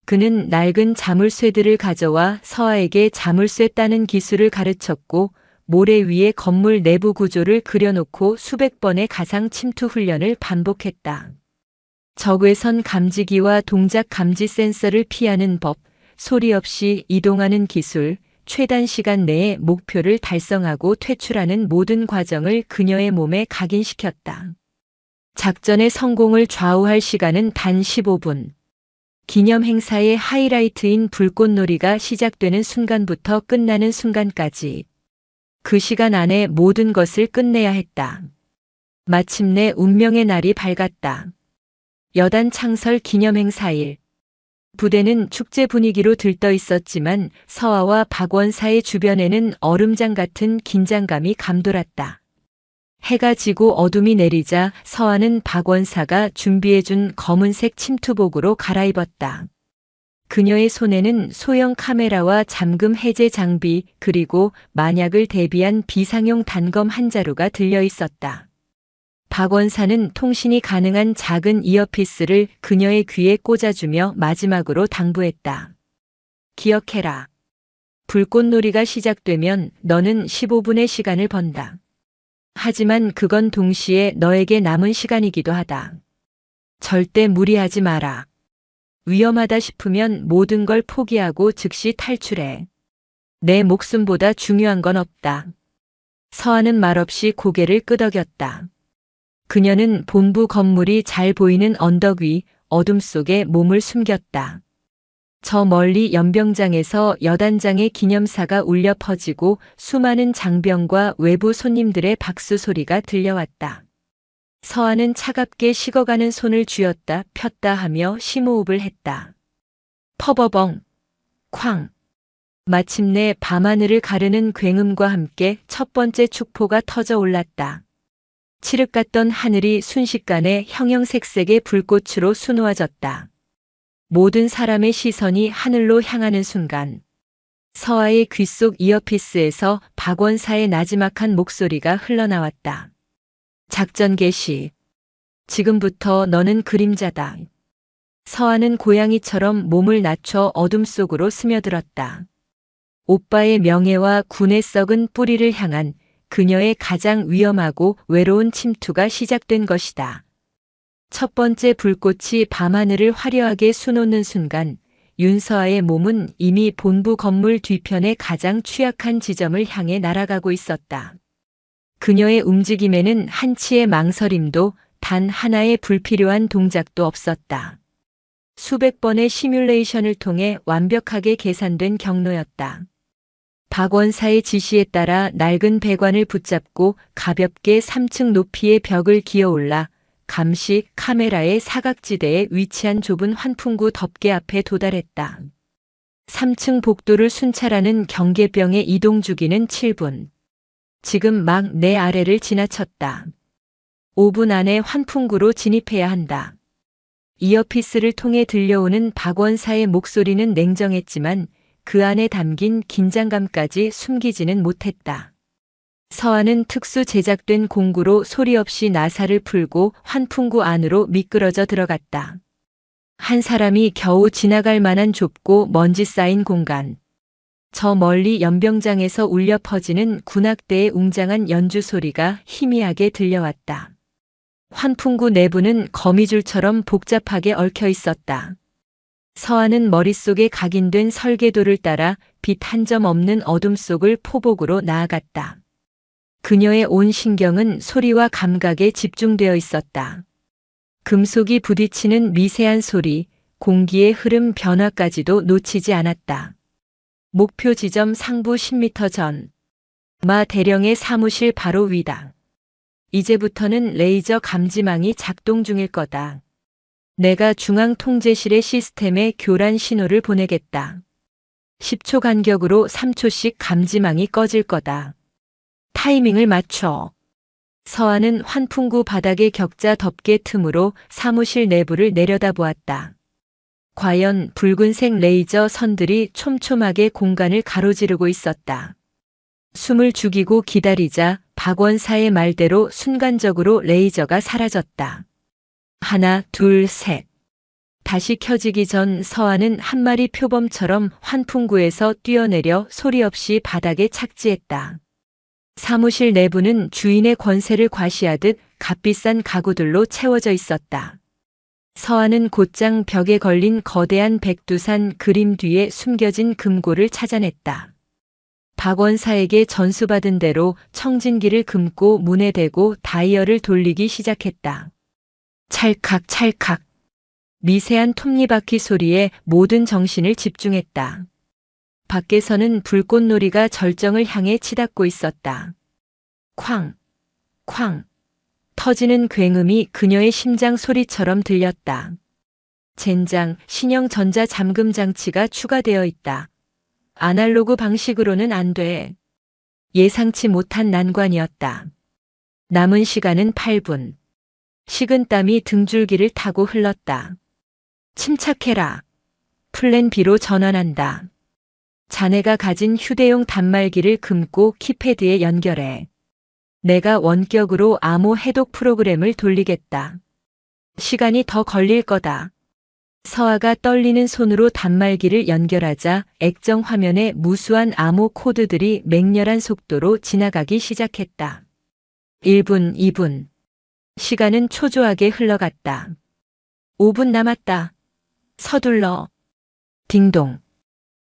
그는 낡은 자물쇠들을 가져와 서하에게 자물쇠 따는 기술을 가르쳤고 모래 위에 건물 내부 구조를 그려놓고 수백 번의 가상 침투 훈련을 반복했다. 적외선 감지기와 동작 감지 센서를 피하는 법, 소리 없이 이동하는 기술, 최단 시간 내에 목표를 달성하고 퇴출하는 모든 과정을 그녀의 몸에 각인시켰다. 작전의 성공을 좌우할 시간은 단 15분. 기념 행사의 하이라이트인 불꽃놀이가 시작되는 순간부터 끝나는 순간까지 그 시간 안에 모든 것을 끝내야 했다. 마침내 운명의 날이 밝았다. 여단 창설 기념 행사일. 부대는 축제 분위기로 들떠 있었지만 서하와 박원사의 주변에는 얼음장 같은 긴장감이 감돌았다. 해가 지고 어둠이 내리자 서하는 박원사가 준비해준 검은색 침투복으로 갈아입었다. 그녀의 손에는 소형 카메라와 잠금 해제 장비 그리고 만약을 대비한 비상용 단검 한 자루가 들려 있었다. 박원사는 통신이 가능한 작은 이어피스를 그녀의 귀에 꽂아주며 마지막으로 당부했다. 기억해라. 불꽃놀이가 시작되면 너는 15분의 시간을 번다. 하지만 그건 동시에 너에게 남은 시간이기도 하다. 절대 무리하지 마라. 위험하다 싶으면 모든 걸 포기하고 즉시 탈출해. 내 목숨보다 중요한 건 없다. 서하는 말없이 고개를 끄덕였다. 그녀는 본부 건물이 잘 보이는 언덕 위 어둠 속에 몸을 숨겼다. 저 멀리 연병장에서 여단장의 기념사가 울려 퍼지고 수많은 장병과 외부 손님들의 박수 소리가 들려왔다. 서하는 차갑게 식어가는 손을 쥐었다 폈다 하며 심호흡을 했다. 퍼버벙, 쾅. 마침내 밤하늘을 가르는 굉음과 함께 첫 번째 축포가 터져 올랐다. 칠흑 같던 하늘이 순식간에 형형색색의 불꽃으로 수놓아졌다. 모든 사람의 시선이 하늘로 향하는 순간 서하의 귀 속 이어피스에서 박원사의 나지막한 목소리가 흘러나왔다. 작전 개시. 지금부터 너는 그림자다. 서하는 고양이처럼 몸을 낮춰 어둠 속으로 스며들었다. 오빠의 명예와 군의 썩은 뿌리를 향한 그녀의 가장 위험하고 외로운 침투가 시작된 것이다. 첫 번째 불꽃이 밤하늘을 화려하게 수놓는 순간 윤서아의 몸은 이미 본부 건물 뒤편의 가장 취약한 지점을 향해 날아가고 있었다. 그녀의 움직임에는 한치의 망설임도 단 하나의 불필요한 동작도 없었다. 수백 번의 시뮬레이션을 통해 완벽하게 계산된 경로였다. 박원사의 지시에 따라 낡은 배관을 붙잡고 가볍게 3층 높이의 벽을 기어올라 감시 카메라의 사각지대에 위치한 좁은 환풍구 덮개 앞에 도달했다. 3층 복도를 순찰하는 경계병의 이동 주기는 7분. 지금 막 내 아래를 지나쳤다. 5분 안에 환풍구로 진입해야 한다. 이어피스를 통해 들려오는 박원사의 목소리는 냉정했지만 그 안에 담긴 긴장감까지 숨기지는 못했다. 서하는 특수 제작된 공구로 소리 없이 나사를 풀고 환풍구 안으로 미끄러져 들어갔다. 한 사람이 겨우 지나갈 만한 좁고 먼지 쌓인 공간. 저 멀리 연병장에서 울려 퍼지는 군악대의 웅장한 연주 소리가 희미하게 들려왔다. 환풍구 내부는 거미줄처럼 복잡하게 얽혀 있었다. 서한은 머릿속에 각인된 설계도를 따라 빛 한 점 없는 어둠 속을 포복으로 나아갔다. 그녀의 온 신경은 소리와 감각에 집중되어 있었다. 금속이 부딪히는 미세한 소리, 공기의 흐름 변화까지도 놓치지 않았다. 목표 지점 상부 10m 전. 마 대령의 사무실 바로 위다. 이제부터는 레이저 감지망이 작동 중일 거다. 내가 중앙 통제실의 시스템에 교란 신호를 보내겠다. 10초 간격으로 3초씩 감지망이 꺼질 거다. 타이밍을 맞춰. 서한은 환풍구 바닥의 격자 덮개 틈으로 사무실 내부를 내려다보았다. 과연 붉은색 레이저 선들이 촘촘하게 공간을 가로지르고 있었다. 숨을 죽이고 기다리자 박원사의 말대로 순간적으로 레이저가 사라졌다. 하나, 둘, 셋. 다시 켜지기 전 서한은 한 마리 표범처럼 환풍구에서 뛰어내려 소리 없이 바닥에 착지했다. 사무실 내부는 주인의 권세를 과시하듯 값비싼 가구들로 채워져 있었다. 서한은 곧장 벽에 걸린 거대한 백두산 그림 뒤에 숨겨진 금고를 찾아냈다. 박원사에게 전수받은 대로 청진기를 금고 문에 대고 다이얼을 돌리기 시작했다. 찰칵 찰칵. 미세한 톱니바퀴 소리에 모든 정신을 집중했다. 밖에서는 불꽃놀이가 절정을 향해 치닫고 있었다. 쾅, 쾅. 터지는 굉음이 그녀의 심장 소리처럼 들렸다. 젠장, 신형 전자 잠금 장치가 추가되어 있다. 아날로그 방식으로는 안 돼. 예상치 못한 난관이었다. 남은 시간은 8분. 식은땀이 등줄기를 타고 흘렀다. 침착해라. 플랜 B로 전환한다. 자네가 가진 휴대용 단말기를 금고 키패드에 연결해. 내가 원격으로 암호 해독 프로그램을 돌리겠다. 시간이 더 걸릴 거다. 서아가 떨리는 손으로 단말기를 연결하자 액정 화면에 무수한 암호 코드들이 맹렬한 속도로 지나가기 시작했다. 1분, 2분. 시간은 초조하게 흘러갔다. 5분 남았다. 서둘러. 딩동.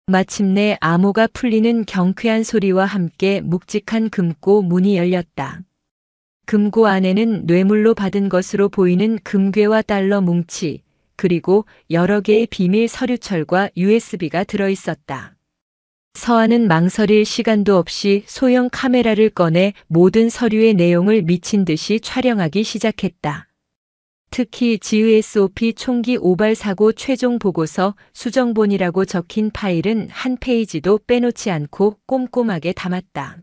마침내 암호가 풀리는 경쾌한 소리와 함께 묵직한 금고 문이 열렸다. 금고 안에는 뇌물로 받은 것으로 보이는 금괴와 달러 뭉치, 그리고 여러 개의 비밀 서류철과 USB가 들어있었다. 서한은 망설일 시간도 없이 소형 카메라를 꺼내 모든 서류의 내용을 미친 듯이 촬영하기 시작했다. 특히 GSOP 총기 오발 사고 최종 보고서 수정본이라고 적힌 파일은 한 페이지도 빼놓지 않고 꼼꼼하게 담았다.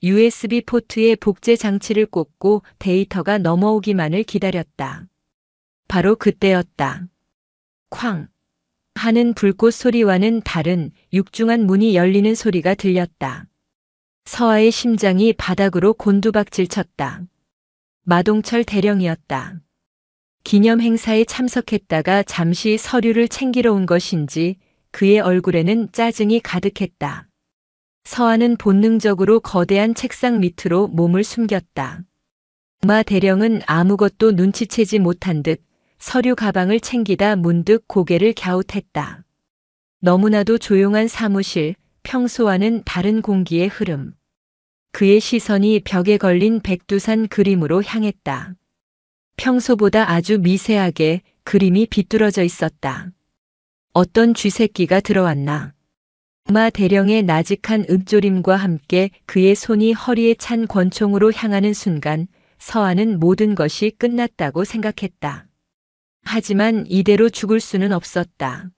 USB 포트에 복제 장치를 꽂고 데이터가 넘어오기만을 기다렸다. 바로 그때였다. 쾅 하는 불꽃 소리와는 다른 육중한 문이 열리는 소리가 들렸다. 서아의 심장이 바닥으로 곤두박질 쳤다. 마동철 대령이었다. 기념 행사에 참석했다가 잠시 서류를 챙기러 온 것인지 그의 얼굴에는 짜증이 가득했다. 서아는 본능적으로 거대한 책상 밑으로 몸을 숨겼다. 마 대령은 아무것도 눈치채지 못한 듯 서류 가방을 챙기다 문득 고개를 갸웃했다. 너무나도 조용한 사무실, 평소와는 다른 공기의 흐름. 그의 시선이 벽에 걸린 백두산 그림으로 향했다. 평소보다 아주 미세하게 그림이 비뚤어져 있었다. 어떤 쥐새끼가 들어왔나. 마 대령의 나직한 읊조림과 함께 그의 손이 허리에 찬 권총으로 향하는 순간 서아는 모든 것이 끝났다고 생각했다. 하지만 이대로 죽을 수는 없었다.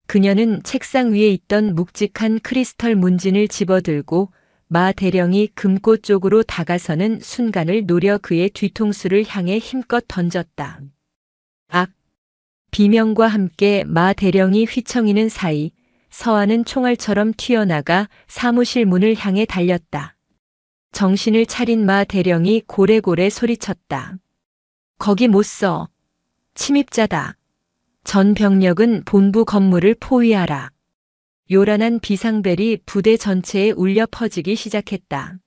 그녀는 책상 위에 있던 묵직한 크리스털 문진을 집어들고 마 대령이 금고 쪽으로 다가서는 순간을 노려 그의 뒤통수를 향해 힘껏 던졌다. 악! 비명과 함께 마 대령이 휘청이는 사이 서아는 총알처럼 튀어나가 사무실 문을 향해 달렸다. 정신을 차린 마 대령이 고래고래 소리쳤다. 거기 못 서. 침입자다. 전 병력은 본부 건물을 포위하라. 요란한 비상벨이 부대 전체에 울려 퍼지기 시작했다.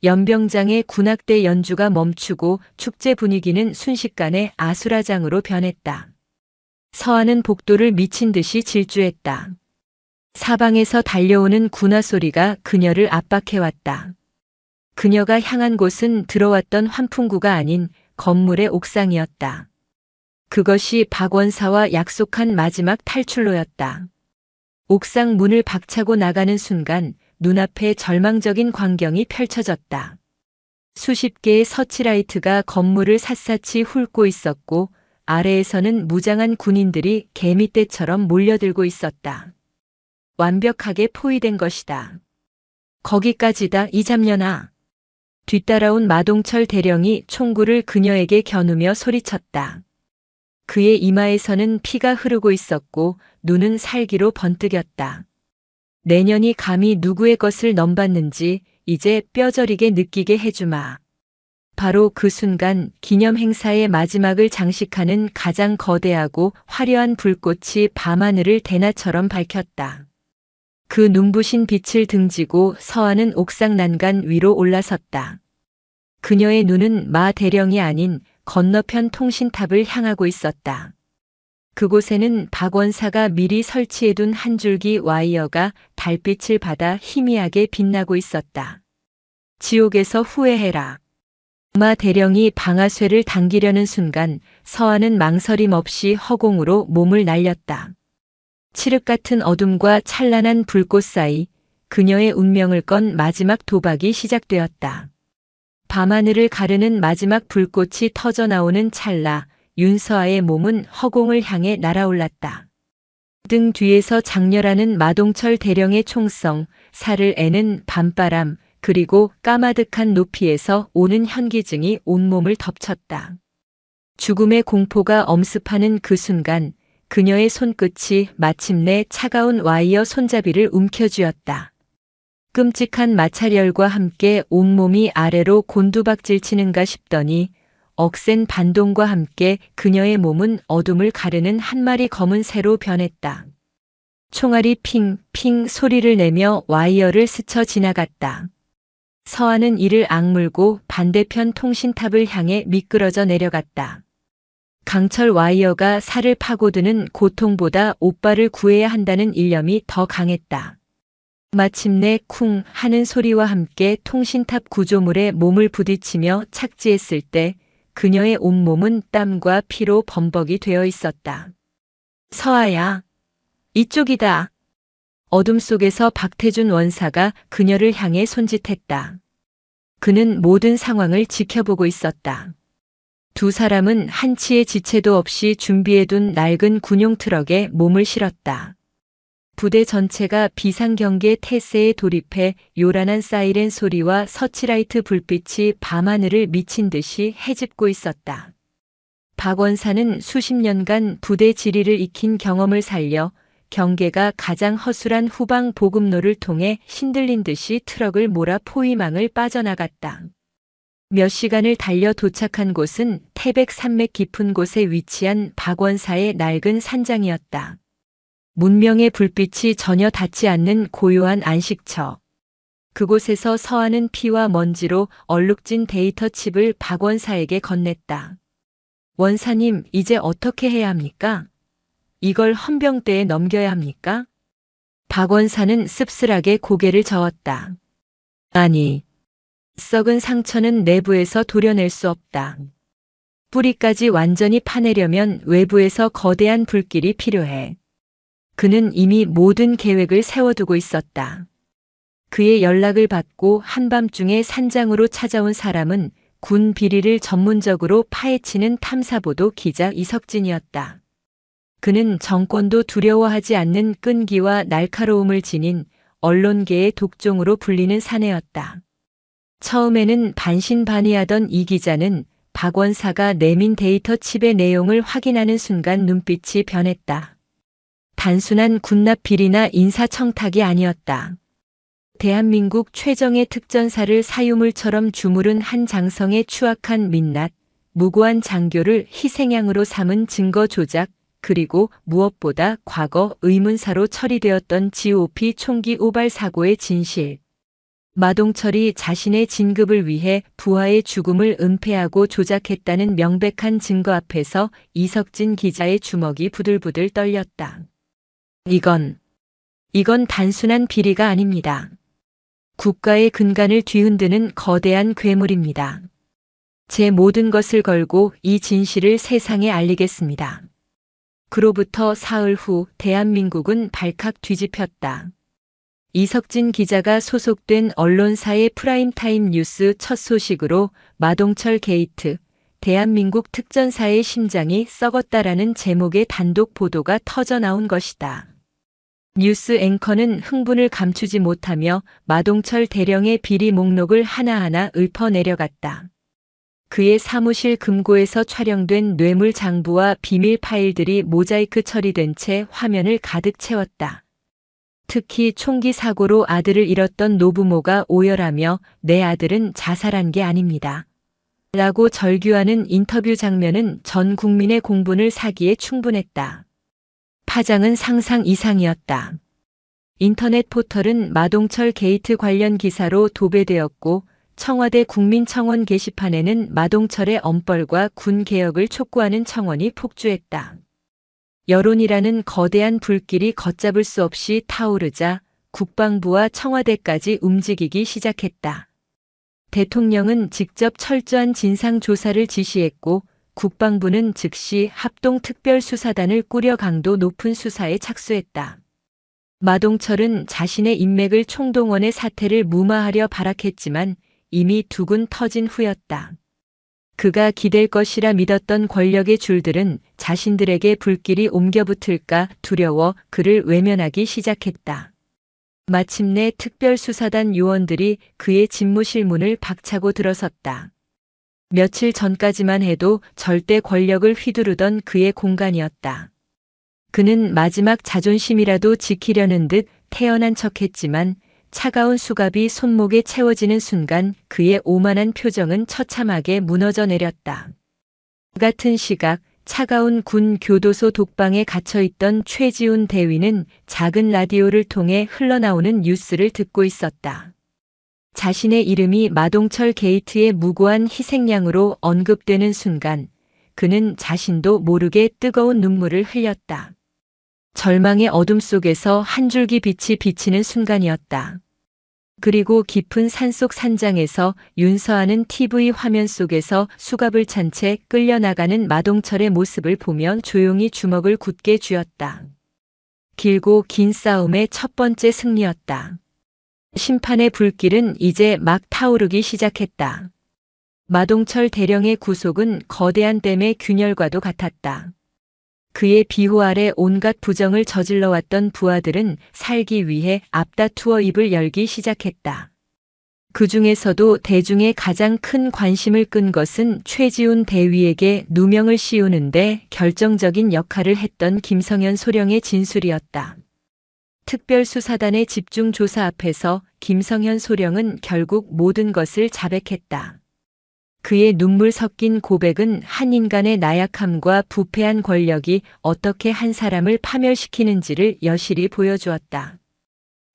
연병장의 군악대 연주가 멈추고 축제 분위기는 순식간에 아수라장으로 변했다. 서하는 복도를 미친 듯이 질주했다. 사방에서 달려오는 군화 소리가 그녀를 압박해왔다. 그녀가 향한 곳은 들어왔던 환풍구가 아닌 건물의 옥상이었다. 그것이 박원사와 약속한 마지막 탈출로였다. 옥상 문을 박차고 나가는 순간 눈앞에 절망적인 광경이 펼쳐졌다. 수십 개의 서치라이트가 건물을 샅샅이 훑고 있었고 아래에서는 무장한 군인들이 개미떼처럼 몰려들고 있었다. 완벽하게 포위된 것이다. 거기까지다 이 잡년아. 뒤따라온 마동철 대령이 총구를 그녀에게 겨누며 소리쳤다. 그의 이마에서는 피가 흐르고 있었고 눈은 살기로 번뜩였다. 내년이 감히 누구의 것을 넘봤는지 이제 뼈저리게 느끼게 해주마. 바로 그 순간 기념 행사의 마지막을 장식하는 가장 거대하고 화려한 불꽃이 밤하늘을 대낮처럼 밝혔다. 그 눈부신 빛을 등지고 서하는 옥상 난간 위로 올라섰다. 그녀의 눈은 마 대령이 아닌 건너편 통신탑을 향하고 있었다. 그곳에는 박원사가 미리 설치해둔 한 줄기 와이어가 달빛을 받아 희미하게 빛나고 있었다. 지옥에서 후회해라. 마 대령이 방아쇠를 당기려는 순간 서하는 망설임 없이 허공으로 몸을 날렸다. 칠흑 같은 어둠과 찬란한 불꽃 사이 그녀의 운명을 건 마지막 도박이 시작되었다. 밤하늘을 가르는 마지막 불꽃이 터져나오는 찰나 윤서아의 몸은 허공을 향해 날아올랐다. 등 뒤에서 장렬하는 마동철 대령의 총성, 살을 애는 밤바람, 그리고 까마득한 높이에서 오는 현기증이 온몸을 덮쳤다. 죽음의 공포가 엄습하는 그 순간 그녀의 손끝이 마침내 차가운 와이어 손잡이를 움켜쥐었다. 끔찍한 마찰열과 함께 온몸이 아래로 곤두박질 치는가 싶더니 억센 반동과 함께 그녀의 몸은 어둠을 가르는 한 마리 검은 새로 변했다. 총알이 핑핑 소리를 내며 와이어를 스쳐 지나갔다. 서하는 이를 악물고 반대편 통신탑을 향해 미끄러져 내려갔다. 강철 와이어가 살을 파고드는 고통보다 오빠를 구해야 한다는 일념이 더 강했다. 마침내 쿵 하는 소리와 함께 통신탑 구조물에 몸을 부딪히며 착지했을 때 그녀의 온몸은 땀과 피로 범벅이 되어 있었다. 서하야, 이쪽이다. 어둠 속에서 박태준 원사가 그녀를 향해 손짓했다. 그는 모든 상황을 지켜보고 있었다. 두 사람은 한치의 지체도 없이 준비해둔 낡은 군용 트럭에 몸을 실었다. 부대 전체가 비상경계 태세에 돌입해 요란한 사이렌 소리와 서치라이트 불빛이 밤하늘을 미친 듯이 헤집고 있었다. 박원사는 수십 년간 부대 지리를 익힌 경험을 살려 경계가 가장 허술한 후방 보급로를 통해 신들린 듯이 트럭을 몰아 포위망을 빠져나갔다. 몇 시간을 달려 도착한 곳은 태백 산맥 깊은 곳에 위치한 박원사의 낡은 산장이었다. 문명의 불빛이 전혀 닿지 않는 고요한 안식처. 그곳에서 서하는 피와 먼지로 얼룩진 데이터 칩을 박원사에게 건넸다. 원사님, 이제 어떻게 해야 합니까? 이걸 헌병대에 넘겨야 합니까? 박원사는 씁쓸하게 고개를 저었다. 아니, 썩은 상처는 내부에서 도려낼 수 없다. 뿌리까지 완전히 파내려면 외부에서 거대한 불길이 필요해. 그는 이미 모든 계획을 세워두고 있었다. 그의 연락을 받고 한밤중에 산장으로 찾아온 사람은 군 비리를 전문적으로 파헤치는 탐사보도 기자 이석진이었다. 그는 정권도 두려워하지 않는 끈기와 날카로움을 지닌 언론계의 독종으로 불리는 사내였다. 처음에는 반신반의하던 이 기자는 박원사가 내민 데이터 칩의 내용을 확인하는 순간 눈빛이 변했다. 단순한 군납 비리나 인사청탁이 아니었다. 대한민국 최정예 특전사를 사유물처럼 주무른 한 장성의 추악한 민낯, 무고한 장교를 희생양으로 삼은 증거 조작, 그리고 무엇보다 과거 의문사로 처리되었던 GOP 총기 오발 사고의 진실. 마동철이 자신의 진급을 위해 부하의 죽음을 은폐하고 조작했다는 명백한 증거 앞에서 이석진 기자의 주먹이 부들부들 떨렸다. 이건 단순한 비리가 아닙니다. 국가의 근간을 뒤흔드는 거대한 괴물입니다. 제 모든 것을 걸고 이 진실을 세상에 알리겠습니다. 그로부터 사흘 후 대한민국은 발칵 뒤집혔다. 이석진 기자가 소속된 언론사의 프라임타임 뉴스 첫 소식으로 마동철 게이트, 대한민국 특전사의 심장이 썩었다라는 제목의 단독 보도가 터져나온 것이다. 뉴스 앵커는 흥분을 감추지 못하며 마동철 대령의 비리 목록을 하나하나 읊어내려갔다. 그의 사무실 금고에서 촬영된 뇌물 장부와 비밀 파일들이 모자이크 처리된 채 화면을 가득 채웠다. 특히 총기 사고로 아들을 잃었던 노부모가 오열하며 내 아들은 자살한 게 아닙니다. 라고 절규하는 인터뷰 장면은 전 국민의 공분을 사기에 충분했다. 파장은 상상 이상이었다. 인터넷 포털은 마동철 게이트 관련 기사로 도배되었고 청와대 국민청원 게시판에는 마동철의 엄벌과 군 개혁을 촉구하는 청원이 폭주했다. 여론이라는 거대한 불길이 걷잡을 수 없이 타오르자 국방부와 청와대까지 움직이기 시작했다. 대통령은 직접 철저한 진상조사를 지시했고 국방부는 즉시 합동특별수사단을 꾸려 강도 높은 수사에 착수했다. 마동철은 자신의 인맥을 총동원해 사태를 무마하려 발악했지만 이미 두근 터진 후였다. 그가 기댈 것이라 믿었던 권력의 줄들은 자신들에게 불길이 옮겨붙을까 두려워 그를 외면하기 시작했다. 마침내 특별수사단 요원들이 그의 집무실 문을 박차고 들어섰다. 며칠 전까지만 해도 절대 권력을 휘두르던 그의 공간이었다. 그는 마지막 자존심이라도 지키려는 듯 태연한 척했지만 차가운 수갑이 손목에 채워지는 순간 그의 오만한 표정은 처참하게 무너져 내렸다. 같은 시각 차가운 군 교도소 독방에 갇혀있던 최지훈 대위는 작은 라디오를 통해 흘러나오는 뉴스를 듣고 있었다. 자신의 이름이 마동철 게이트의 무고한 희생양으로 언급되는 순간 그는 자신도 모르게 뜨거운 눈물을 흘렸다. 절망의 어둠 속에서 한 줄기 빛이 비치는 순간이었다. 그리고 깊은 산속 산장에서 윤서하는 TV 화면 속에서 수갑을 찬 채 끌려나가는 마동철의 모습을 보며 조용히 주먹을 굳게 쥐었다. 길고 긴 싸움의 첫 번째 승리였다. 심판의 불길은 이제 막 타오르기 시작했다. 마동철 대령의 구속은 거대한 댐의 균열과도 같았다. 그의 비호 아래 온갖 부정을 저질러왔던 부하들은 살기 위해 앞다투어 입을 열기 시작했다. 그 중에서도 대중의 가장 큰 관심을 끈 것은 최지훈 대위에게 누명을 씌우는데 결정적인 역할을 했던 김성현 소령의 진술이었다. 특별수사단의 집중조사 앞에서 김성현 소령은 결국 모든 것을 자백했다. 그의 눈물 섞인 고백은 한 인간의 나약함과 부패한 권력이 어떻게 한 사람을 파멸시키는지를 여실히 보여주었다.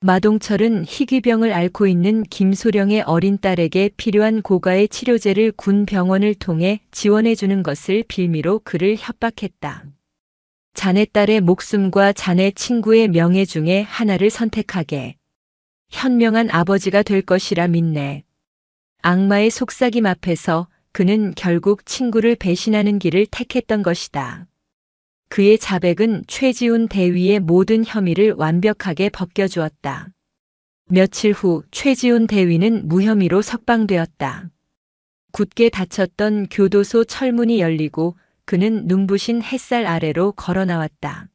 마동철은 희귀병을 앓고 있는 김소령의 어린 딸에게 필요한 고가의 치료제를 군 병원을 통해 지원해주는 것을 빌미로 그를 협박했다. 자네 딸의 목숨과 자네 친구의 명예 중에 하나를 선택하게. 현명한 아버지가 될 것이라 믿네. 악마의 속삭임 앞에서 그는 결국 친구를 배신하는 길을 택했던 것이다. 그의 자백은 최지훈 대위의 모든 혐의를 완벽하게 벗겨주었다. 며칠 후 최지훈 대위는 무혐의로 석방되었다. 굳게 닫혔던 교도소 철문이 열리고 그는 눈부신 햇살 아래로 걸어 나왔다.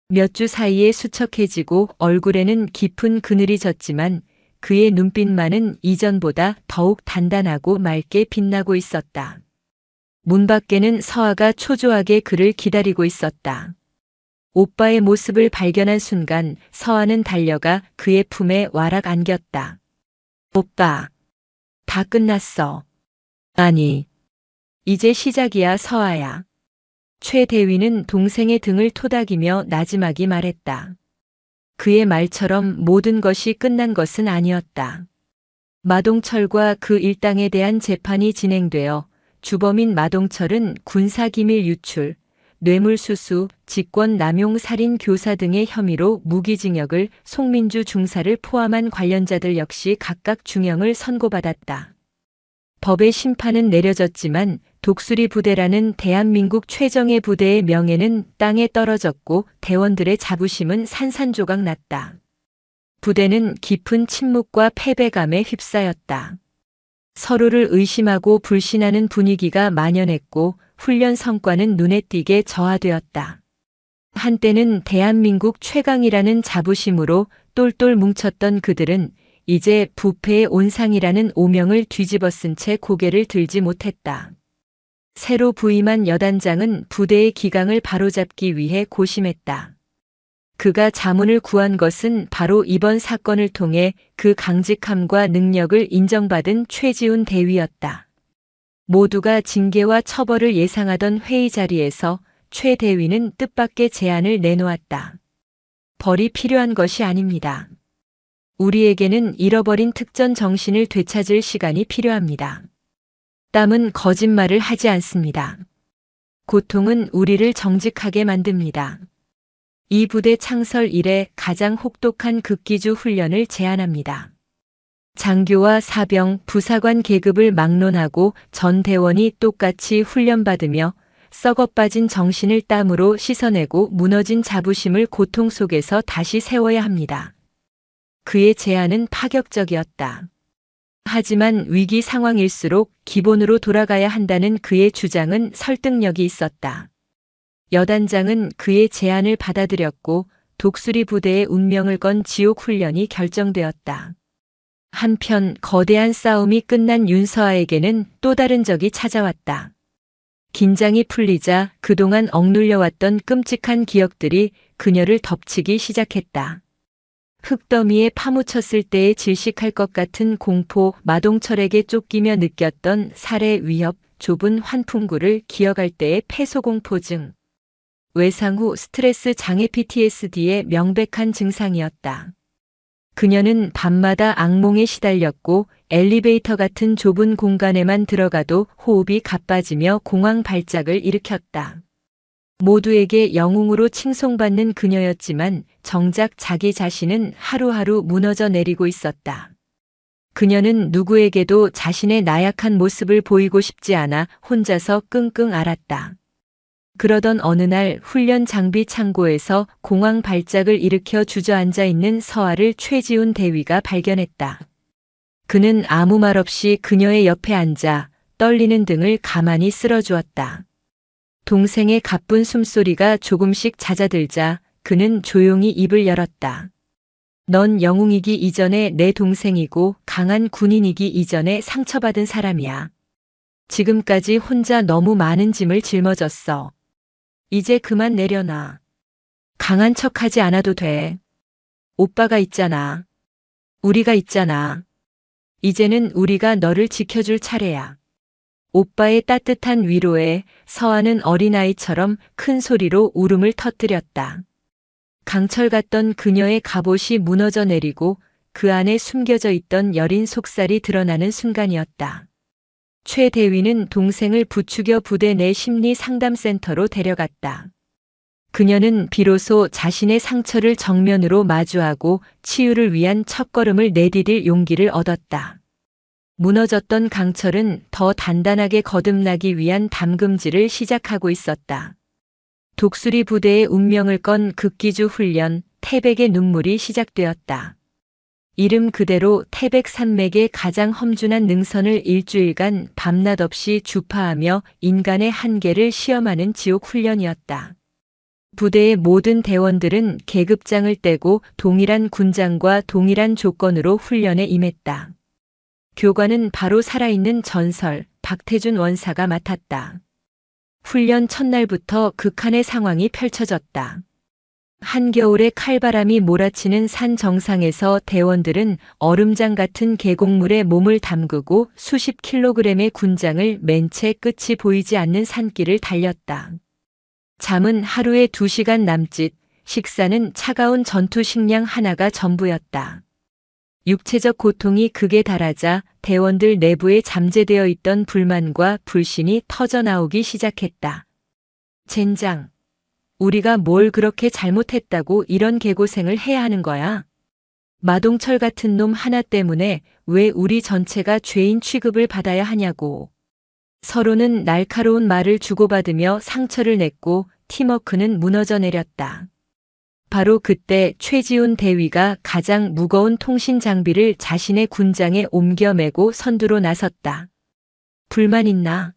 몇 주 사이에 수척해지고 얼굴에는 깊은 그늘이 졌지만 그의 눈빛만은 이전보다 더욱 단단하고 맑게 빛나고 있었다. 문 밖에는 서아가 초조하게 그를 기다리고 있었다. 오빠의 모습을 발견한 순간 서아는 달려가 그의 품에 와락 안겼다. 오빠, 다 끝났어. 아니, 이제 시작이야, 서아야. 최 대위는 동생의 등을 토닥이며 나지막이 말했다. 그의 말처럼 모든 것이 끝난 것은 아니었다. 마동철과 그 일당에 대한 재판이 진행되어 주범인 마동철은 군사기밀 유출, 뇌물수수, 직권남용 살인 교사 등의 혐의로 무기징역을, 송민주 중사를 포함한 관련자들 역시 각각 중형을 선고받았다. 법의 심판은 내려졌지만 독수리 부대라는 대한민국 최정예 부대의 명예는 땅에 떨어졌고 대원들의 자부심은 산산조각 났다. 부대는 깊은 침묵과 패배감에 휩싸였다. 서로를 의심하고 불신하는 분위기가 만연했고 훈련 성과는 눈에 띄게 저하되었다. 한때는 대한민국 최강이라는 자부심으로 똘똘 뭉쳤던 그들은 이제 부패의 온상이라는 오명을 뒤집어쓴 채 고개를 들지 못했다. 새로 부임한 여단장은 부대의 기강을 바로잡기 위해 고심했다. 그가 자문을 구한 것은 바로 이번 사건을 통해 그 강직함과 능력을 인정받은 최지훈 대위였다. 모두가 징계와 처벌을 예상하던 회의 자리에서 최 대위는 뜻밖의 제안을 내놓았다. 벌이 필요한 것이 아닙니다. 우리에게는 잃어버린 특전 정신을 되찾을 시간이 필요합니다. 땀은 거짓말을 하지 않습니다. 고통은 우리를 정직하게 만듭니다. 이 부대 창설 이래 가장 혹독한 극기주 훈련을 제안합니다. 장교와 사병, 부사관 계급을 막론하고 전 대원이 똑같이 훈련받으며 썩어빠진 정신을 땀으로 씻어내고 무너진 자부심을 고통 속에서 다시 세워야 합니다. 그의 제안은 파격적이었다. 하지만 위기 상황일수록 기본으로 돌아가야 한다는 그의 주장은 설득력이 있었다. 여단장은 그의 제안을 받아들였고 독수리 부대의 운명을 건 지옥 훈련이 결정되었다. 한편 거대한 싸움이 끝난 윤서아에게는 또 다른 적이 찾아왔다. 긴장이 풀리자 그동안 억눌려왔던 끔찍한 기억들이 그녀를 덮치기 시작했다. 흙더미에 파묻혔을 때에 질식할 것 같은 공포, 마동철에게 쫓기며 느꼈던 살해 위협, 좁은 환풍구를 기억할 때의 폐소공포증. 외상 후 스트레스 장애 PTSD의 명백한 증상이었다. 그녀는 밤마다 악몽에 시달렸고 엘리베이터 같은 좁은 공간에만 들어가도 호흡이 가빠지며 공황 발작을 일으켰다. 모두에게 영웅으로 칭송받는 그녀였지만 정작 자기 자신은 하루하루 무너져 내리고 있었다. 그녀는 누구에게도 자신의 나약한 모습을 보이고 싶지 않아 혼자서 끙끙 앓았다. 그러던 어느 날 훈련 장비 창고에서 공황 발작을 일으켜 주저앉아 있는 서아를 최지훈 대위가 발견했다. 그는 아무 말 없이 그녀의 옆에 앉아 떨리는 등을 가만히 쓸어주었다. 동생의 가쁜 숨소리가 조금씩 잦아들자 그는 조용히 입을 열었다. 넌 영웅이기 이전에 내 동생이고 강한 군인이기 이전에 상처받은 사람이야. 지금까지 혼자 너무 많은 짐을 짊어졌어. 이제 그만 내려놔. 강한 척하지 않아도 돼. 오빠가 있잖아. 우리가 있잖아. 이제는 우리가 너를 지켜줄 차례야. 오빠의 따뜻한 위로에 서아는 어린아이처럼 큰 소리로 울음을 터뜨렸다. 강철 같던 그녀의 갑옷이 무너져 내리고 그 안에 숨겨져 있던 여린 속살이 드러나는 순간이었다. 최 대위는 동생을 부추겨 부대 내 심리 상담센터로 데려갔다. 그녀는 비로소 자신의 상처를 정면으로 마주하고 치유를 위한 첫걸음을 내디딜 용기를 얻었다. 무너졌던 강철은 더 단단하게 거듭나기 위한 담금질을 시작하고 있었다. 독수리 부대의 운명을 건 극기주 훈련, 태백의 눈물이 시작되었다. 이름 그대로 태백 산맥의 가장 험준한 능선을 일주일간 밤낮 없이 주파하며 인간의 한계를 시험하는 지옥 훈련이었다. 부대의 모든 대원들은 계급장을 떼고 동일한 군장과 동일한 조건으로 훈련에 임했다. 교관은 바로 살아있는 전설, 박태준 원사가 맡았다. 훈련 첫날부터 극한의 상황이 펼쳐졌다. 한겨울에 칼바람이 몰아치는 산 정상에서 대원들은 얼음장 같은 계곡물에 몸을 담그고 수십 킬로그램의 군장을 맨 채 끝이 보이지 않는 산길을 달렸다. 잠은 하루에 2시간 남짓, 식사는 차가운 전투 식량 하나가 전부였다. 육체적 고통이 극에 달하자 대원들 내부에 잠재되어 있던 불만과 불신이 터져나오기 시작했다. 젠장, 우리가 뭘 그렇게 잘못했다고 이런 개고생을 해야 하는 거야? 마동철 같은 놈 하나 때문에 왜 우리 전체가 죄인 취급을 받아야 하냐고. 서로는 날카로운 말을 주고받으며 상처를 냈고 팀워크는 무너져 내렸다. 바로 그때 최지훈 대위가 가장 무거운 통신 장비를 자신의 군장에 옮겨 메고 선두로 나섰다. 불만 있나?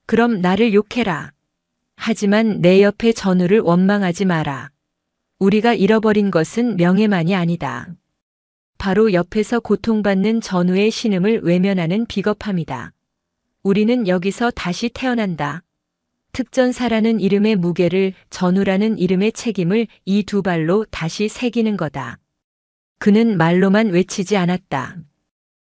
그럼 나를 욕해라. 하지만 내 옆에 전우를 원망하지 마라. 우리가 잃어버린 것은 명예만이 아니다. 바로 옆에서 고통받는 전우의 신음을 외면하는 비겁함이다. 우리는 여기서 다시 태어난다. 특전사라는 이름의 무게를, 전우라는 이름의 책임을 이 두 발로 다시 새기는 거다. 그는 말로만 외치지 않았다.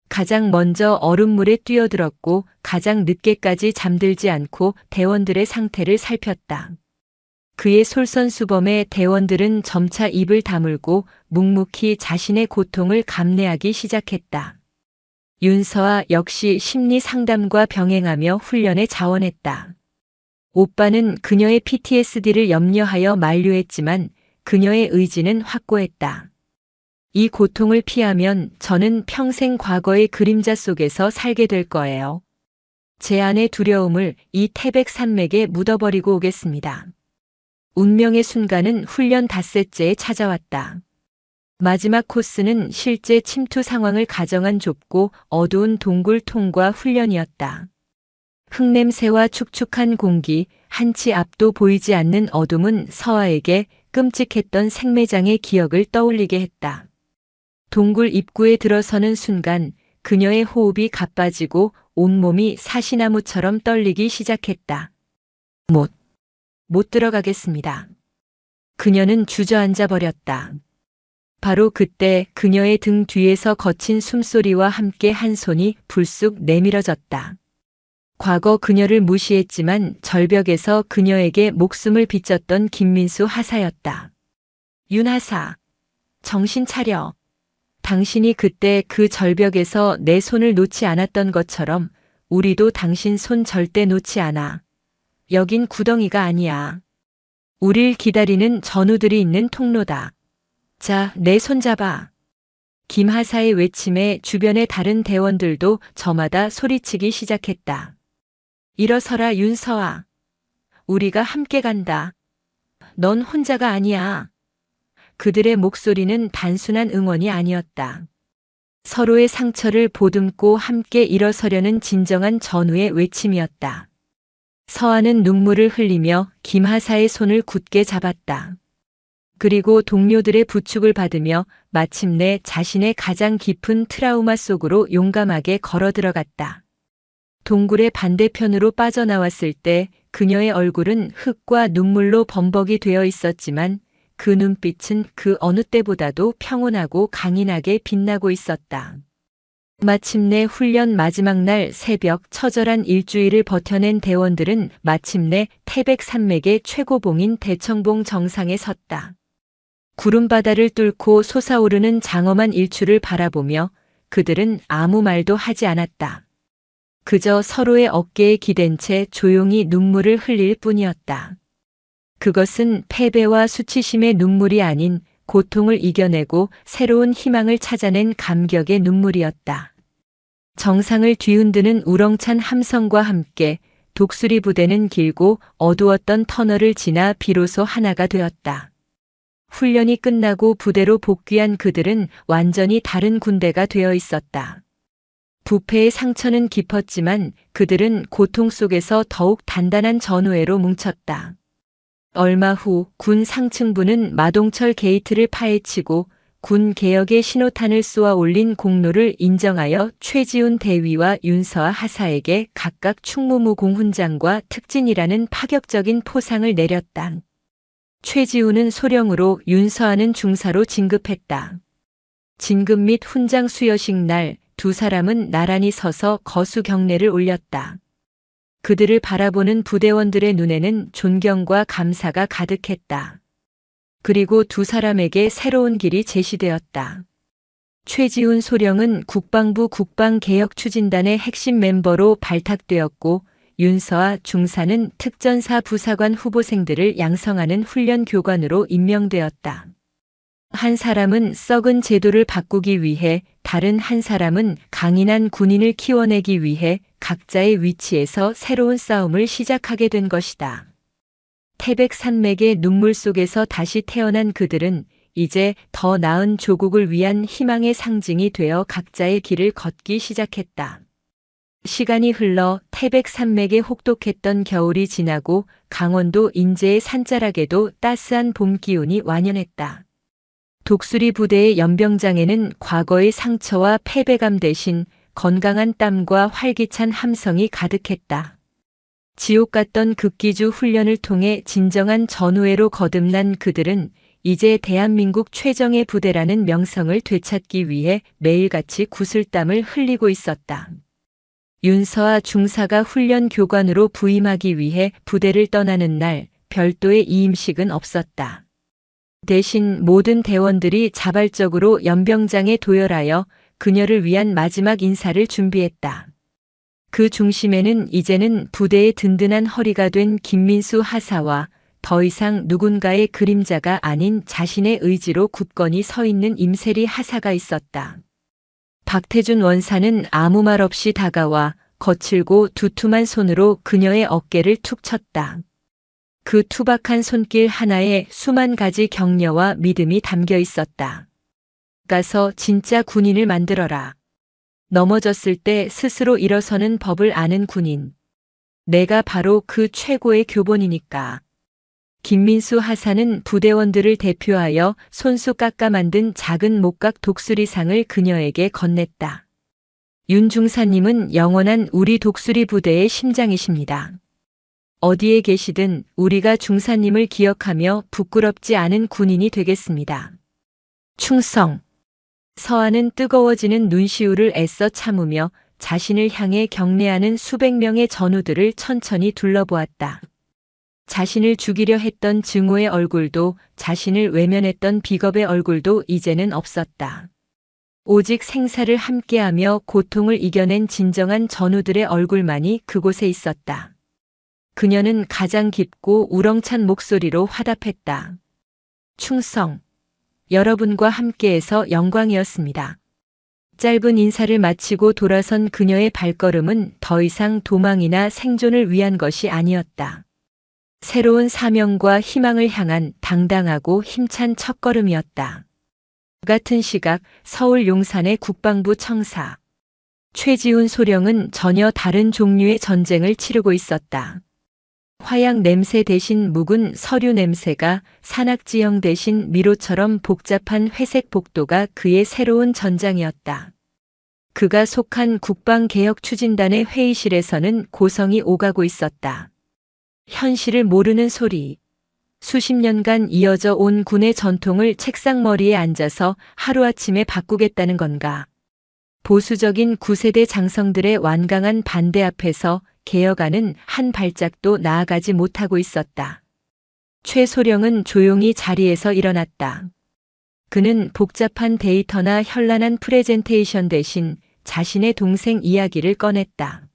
가장 먼저 얼음물에 뛰어들었고 가장 늦게까지 잠들지 않고 대원들의 상태를 살폈다. 그의 솔선수범에 대원들은 점차 입을 다물고 묵묵히 자신의 고통을 감내하기 시작했다. 윤서아 역시 심리 상담과 병행하며 훈련에 자원했다. 오빠는 그녀의 PTSD를 염려하여 만류했지만 그녀의 의지는 확고했다. 이 고통을 피하면 저는 평생 과거의 그림자 속에서 살게 될 거예요. 제 안의 두려움을 이 태백 산맥에 묻어버리고 오겠습니다. 운명의 순간은 훈련 닷새째에 찾아왔다. 마지막 코스는 실제 침투 상황을 가정한 좁고 어두운 동굴 통과 훈련이었다. 흙냄새와 축축한 공기, 한치 앞도 보이지 않는 어둠은 서아에게 끔찍했던 생매장의 기억을 떠올리게 했다. 동굴 입구에 들어서는 순간 그녀의 호흡이 가빠지고 온몸이 사시나무처럼 떨리기 시작했다. 못 들어가겠습니다. 그녀는 주저앉아 버렸다. 바로 그때 그녀의 등 뒤에서 거친 숨소리와 함께 한 손이 불쑥 내밀어졌다. 과거 그녀를 무시했지만 절벽에서 그녀에게 목숨을 비쳤던 김민수 하사였다. 윤하사, 정신 차려. 당신이 그때 그 절벽에서 내 손을 놓지 않았던 것처럼 우리도 당신 손 절대 놓지 않아. 여긴 구덩이가 아니야. 우릴 기다리는 전우들이 있는 통로다. 자, 내 손 잡아. 김하사의 외침에 주변의 다른 대원들도 저마다 소리치기 시작했다. 일어서라 윤서아. 우리가 함께 간다. 넌 혼자가 아니야. 그들의 목소리는 단순한 응원이 아니었다. 서로의 상처를 보듬고 함께 일어서려는 진정한 전우의 외침이었다. 서아는 눈물을 흘리며 김하사의 손을 굳게 잡았다. 그리고 동료들의 부축을 받으며 마침내 자신의 가장 깊은 트라우마 속으로 용감하게 걸어 들어갔다. 동굴의 반대편으로 빠져나왔을 때 그녀의 얼굴은 흙과 눈물로 범벅이 되어 있었지만 그 눈빛은 그 어느 때보다도 평온하고 강인하게 빛나고 있었다. 마침내 훈련 마지막 날 새벽 처절한 일주일을 버텨낸 대원들은 마침내 태백 산맥의 최고봉인 대청봉 정상에 섰다. 구름바다를 뚫고 솟아오르는 장엄한 일출을 바라보며 그들은 아무 말도 하지 않았다. 그저 서로의 어깨에 기댄 채 조용히 눈물을 흘릴 뿐이었다. 그것은 패배와 수치심의 눈물이 아닌 고통을 이겨내고 새로운 희망을 찾아낸 감격의 눈물이었다. 정상을 뒤흔드는 우렁찬 함성과 함께 독수리 부대는 길고 어두웠던 터널을 지나 비로소 하나가 되었다. 훈련이 끝나고 부대로 복귀한 그들은 완전히 다른 군대가 되어 있었다. 부패의 상처는 깊었지만 그들은 고통 속에서 더욱 단단한 전우애로 뭉쳤다. 얼마 후 군 상층부는 마동철 게이트를 파헤치고 군 개혁의 신호탄을 쏘아 올린 공로를 인정하여 최지훈 대위와 윤서아 하사에게 각각 충무무공 훈장과 특진이라는 파격적인 포상을 내렸다. 최지훈은 소령으로, 윤서아는 중사로 진급했다. 진급 및 훈장 수여식 날 두 사람은 나란히 서서 거수 경례를 올렸다. 그들을 바라보는 부대원들의 눈에는 존경과 감사가 가득했다. 그리고 두 사람에게 새로운 길이 제시되었다. 최지훈 소령은 국방부 국방개혁추진단의 핵심 멤버로 발탁되었고 윤서아 중사는 특전사 부사관 후보생들을 양성하는 훈련 교관으로 임명되었다. 한 사람은 썩은 제도를 바꾸기 위해, 다른 한 사람은 강인한 군인을 키워내기 위해 각자의 위치에서 새로운 싸움을 시작하게 된 것이다. 태백산맥의 눈물 속에서 다시 태어난 그들은 이제 더 나은 조국을 위한 희망의 상징이 되어 각자의 길을 걷기 시작했다. 시간이 흘러 태백산맥의 혹독했던 겨울이 지나고 강원도 인제의 산자락에도 따스한 봄 기운이 완연했다. 독수리 부대의 연병장에는 과거의 상처와 패배감 대신 건강한 땀과 활기찬 함성이 가득했다. 지옥 같던 극기주 훈련을 통해 진정한 전우회로 거듭난 그들은 이제 대한민국 최정예 부대라는 명성을 되찾기 위해 매일같이 구슬땀을 흘리고 있었다. 윤서아 중사가 훈련 교관으로 부임하기 위해 부대를 떠나는 날 별도의 이임식은 없었다. 대신 모든 대원들이 자발적으로 연병장에 도열하여 그녀를 위한 마지막 인사를 준비했다. 그 중심에는 이제는 부대의 든든한 허리가 된 김민수 하사와 더 이상 누군가의 그림자가 아닌 자신의 의지로 굳건히 서 있는 임세리 하사가 있었다. 박태준 원사는 아무 말 없이 다가와 거칠고 두툼한 손으로 그녀의 어깨를 툭 쳤다. 그 투박한 손길 하나에 수만 가지 격려와 믿음이 담겨 있었다. 가서 진짜 군인을 만들어라. 넘어졌을 때 스스로 일어서는 법을 아는 군인. 내가 바로 그 최고의 교본이니까. 김민수 하사는 부대원들을 대표하여 손수 깎아 만든 작은 목각 독수리상을 그녀에게 건넸다. 윤 중사님은 영원한 우리 독수리 부대의 심장이십니다. 어디에 계시든 우리가 중사님을 기억하며 부끄럽지 않은 군인이 되겠습니다. 충성. 서한은 뜨거워지는 눈시울을 애써 참으며 자신을 향해 경례하는 수백 명의 전우들을 천천히 둘러보았다. 자신을 죽이려 했던 증오의 얼굴도, 자신을 외면했던 비겁의 얼굴도 이제는 없었다. 오직 생사를 함께하며 고통을 이겨낸 진정한 전우들의 얼굴만이 그곳에 있었다. 그녀는 가장 깊고 우렁찬 목소리로 화답했다. 충성. 여러분과 함께해서 영광이었습니다. 짧은 인사를 마치고 돌아선 그녀의 발걸음은 더 이상 도망이나 생존을 위한 것이 아니었다. 새로운 사명과 희망을 향한 당당하고 힘찬 첫걸음이었다. 같은 시각 서울 용산의 국방부 청사. 최지훈 소령은 전혀 다른 종류의 전쟁을 치르고 있었다. 화약 냄새 대신 묵은 서류 냄새가, 산악지형 대신 미로처럼 복잡한 회색 복도가 그의 새로운 전장이었다. 그가 속한 국방개혁추진단의 회의실에서는 고성이 오가고 있었다. 현실을 모르는 소리. 수십 년간 이어져 온 군의 전통을 책상머리에 앉아서 하루아침에 바꾸겠다는 건가? 보수적인 9세대 장성들의 완강한 반대 앞에서 개혁안은 한 발짝도 나아가지 못하고 있었다. 최소령은 조용히 자리에서 일어났다. 그는 복잡한 데이터나 현란한 프레젠테이션 대신 자신의 동생 이야기를 꺼냈다.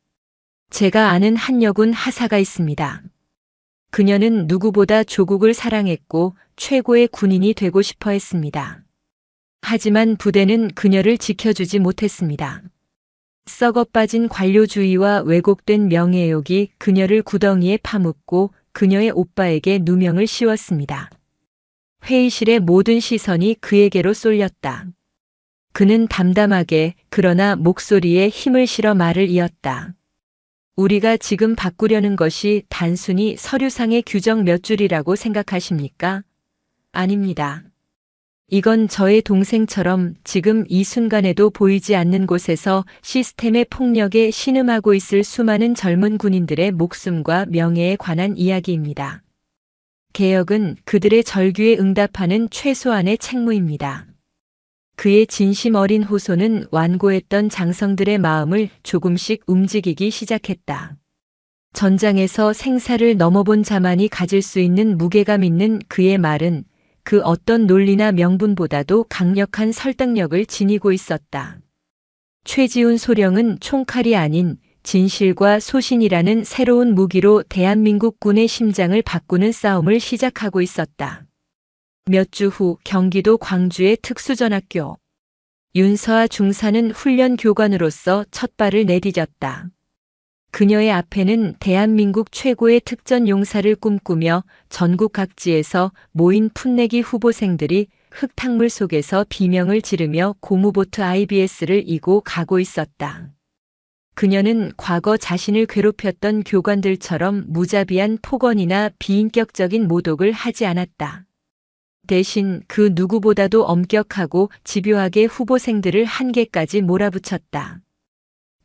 제가 아는 한여군 하사가 있습니다. 그녀는 누구보다 조국을 사랑했고 최고의 군인이 되고 싶어 했습니다. 하지만 부대는 그녀를 지켜주지 못했습니다. 썩어빠진 관료주의와 왜곡된 명예욕이 그녀를 구덩이에 파묻고 그녀의 오빠에게 누명을 씌웠습니다. 회의실의 모든 시선이 그에게로 쏠렸다. 그는 담담하게 그러나 목소리에 힘을 실어 말을 이었다. 우리가 지금 바꾸려는 것이 단순히 서류상의 규정 몇 줄이라고 생각하십니까? 아닙니다. 이건 저의 동생처럼 지금 이 순간에도 보이지 않는 곳에서 시스템의 폭력에 신음하고 있을 수많은 젊은 군인들의 목숨과 명예에 관한 이야기입니다. 개혁은 그들의 절규에 응답하는 최소한의 책무입니다. 그의 진심 어린 호소는 완고했던 장성들의 마음을 조금씩 움직이기 시작했다. 전장에서 생사를 넘어본 자만이 가질 수 있는 무게감 있는 그의 말은 그 어떤 논리나 명분보다도 강력한 설득력을 지니고 있었다. 최지훈 소령은 총칼이 아닌 진실과 소신이라는 새로운 무기로 대한민국 군의 심장을 바꾸는 싸움을 시작하고 있었다. 몇 주 후 경기도 광주의 특수전학교. 윤서아 중사는 훈련 교관으로서 첫 발을 내디뎠다. 그녀의 앞에는 대한민국 최고의 특전 용사를 꿈꾸며 전국 각지에서 모인 풋내기 후보생들이 흙탕물 속에서 비명을 지르며 고무보트 IBS를 이고 가고 있었다. 그녀는 과거 자신을 괴롭혔던 교관들처럼 무자비한 폭언이나 비인격적인 모독을 하지 않았다. 대신 그 누구보다도 엄격하고 집요하게 후보생들을 한계까지 몰아붙였다.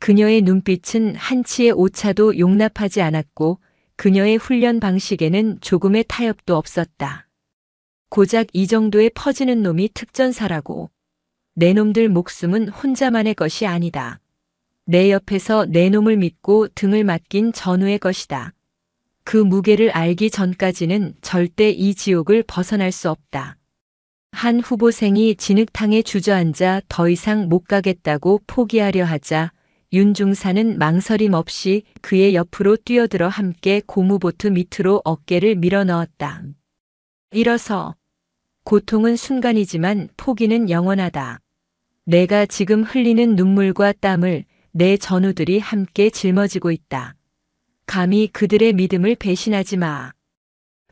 그녀의 눈빛은 한치의 오차도 용납하지 않았고 그녀의 훈련 방식에는 조금의 타협도 없었다. 고작 이 정도에 퍼지는 놈이 특전사라고. 내 놈들 목숨은 혼자만의 것이 아니다. 내 옆에서 내 놈을 믿고 등을 맡긴 전우의 것이다. 그 무게를 알기 전까지는 절대 이 지옥을 벗어날 수 없다. 한 후보생이 진흙탕에 주저앉아 더 이상 못 가겠다고 포기하려 하자 윤 중사는 망설임 없이 그의 옆으로 뛰어들어 함께 고무보트 밑으로 어깨를 밀어 넣었다. 일어서. 고통은 순간이지만 포기는 영원하다. 내가 지금 흘리는 눈물과 땀을 내 전우들이 함께 짊어지고 있다. 감히 그들의 믿음을 배신하지 마.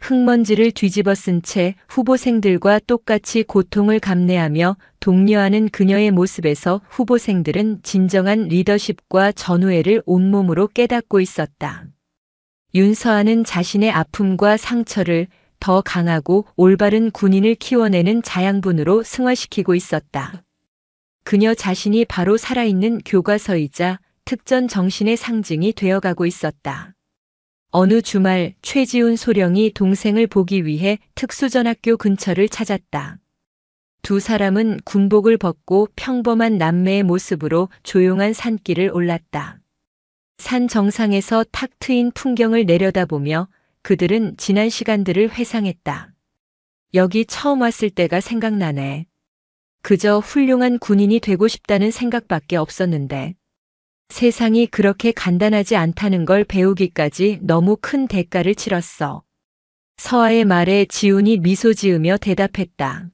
흙먼지를 뒤집어 쓴 채 후보생들과 똑같이 고통을 감내하며 독려하는 그녀의 모습에서 후보생들은 진정한 리더십과 전우애를 온몸으로 깨닫고 있었다. 윤서아는 자신의 아픔과 상처를 더 강하고 올바른 군인을 키워내는 자양분으로 승화시키고 있었다. 그녀 자신이 바로 살아있는 교과서이자 특전 정신의 상징이 되어가고 있었다. 어느 주말 최지훈 소령이 동생을 보기 위해 특수전학교 근처를 찾았다. 두 사람은 군복을 벗고 평범한 남매의 모습으로 조용한 산길을 올랐다. 산 정상에서 탁 트인 풍경을 내려다보며 그들은 지난 시간들을 회상했다. 여기 처음 왔을 때가 생각나네. 그저 훌륭한 군인이 되고 싶다는 생각밖에 없었는데 세상이 그렇게 간단하지 않다는 걸 배우기까지 너무 큰 대가를 치렀어. 서아의 말에 지훈이 미소 지으며 대답했다.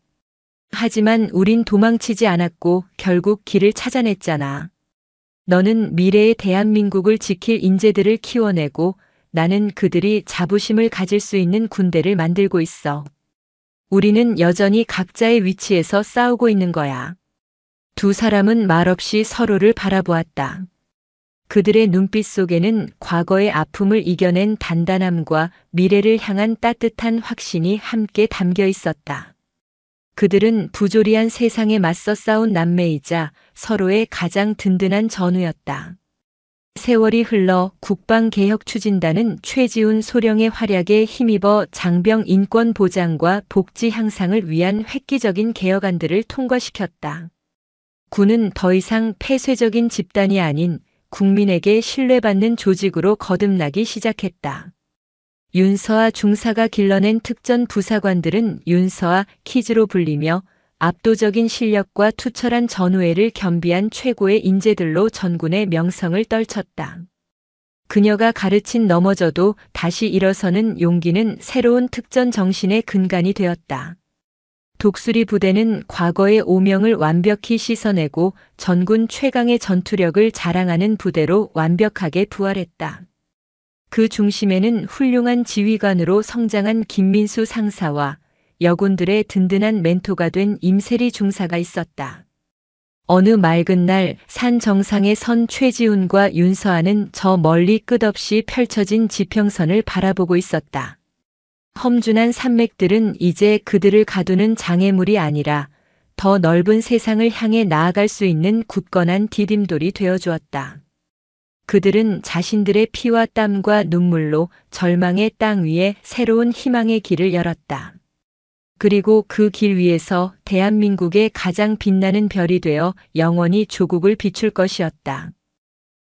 하지만 우린 도망치지 않았고 결국 길을 찾아냈잖아. 너는 미래의 대한민국을 지킬 인재들을 키워내고 나는 그들이 자부심을 가질 수 있는 군대를 만들고 있어. 우리는 여전히 각자의 위치에서 싸우고 있는 거야. 두 사람은 말없이 서로를 바라보았다. 그들의 눈빛 속에는 과거의 아픔을 이겨낸 단단함과 미래를 향한 따뜻한 확신이 함께 담겨 있었다. 그들은 부조리한 세상에 맞서 싸운 남매이자 서로의 가장 든든한 전우였다. 세월이 흘러 국방개혁 추진단은 최지훈 소령의 활약에 힘입어 장병 인권 보장과 복지 향상을 위한 획기적인 개혁안들을 통과시켰다. 군은 더 이상 폐쇄적인 집단이 아닌 국민에게 신뢰받는 조직으로 거듭나기 시작했다. 윤서아 중사가 길러낸 특전 부사관들은 윤서아 키즈로 불리며 압도적인 실력과 투철한 전우애를 겸비한 최고의 인재들로 전군의 명성을 떨쳤다. 그녀가 가르친 넘어져도 다시 일어서는 용기는 새로운 특전 정신의 근간이 되었다. 독수리 부대는 과거의 오명을 완벽히 씻어내고 전군 최강의 전투력을 자랑하는 부대로 완벽하게 부활했다. 그 중심에는 훌륭한 지휘관으로 성장한 김민수 상사와 여군들의 든든한 멘토가 된 임세리 중사가 있었다. 어느 맑은 날 산 정상에 선 최지훈과 윤서아는 저 멀리 끝없이 펼쳐진 지평선을 바라보고 있었다. 험준한 산맥들은 이제 그들을 가두는 장애물이 아니라 더 넓은 세상을 향해 나아갈 수 있는 굳건한 디딤돌이 되어주었다. 그들은 자신들의 피와 땀과 눈물로 절망의 땅 위에 새로운 희망의 길을 열었다. 그리고 그 길 위에서 대한민국의 가장 빛나는 별이 되어 영원히 조국을 비출 것이었다.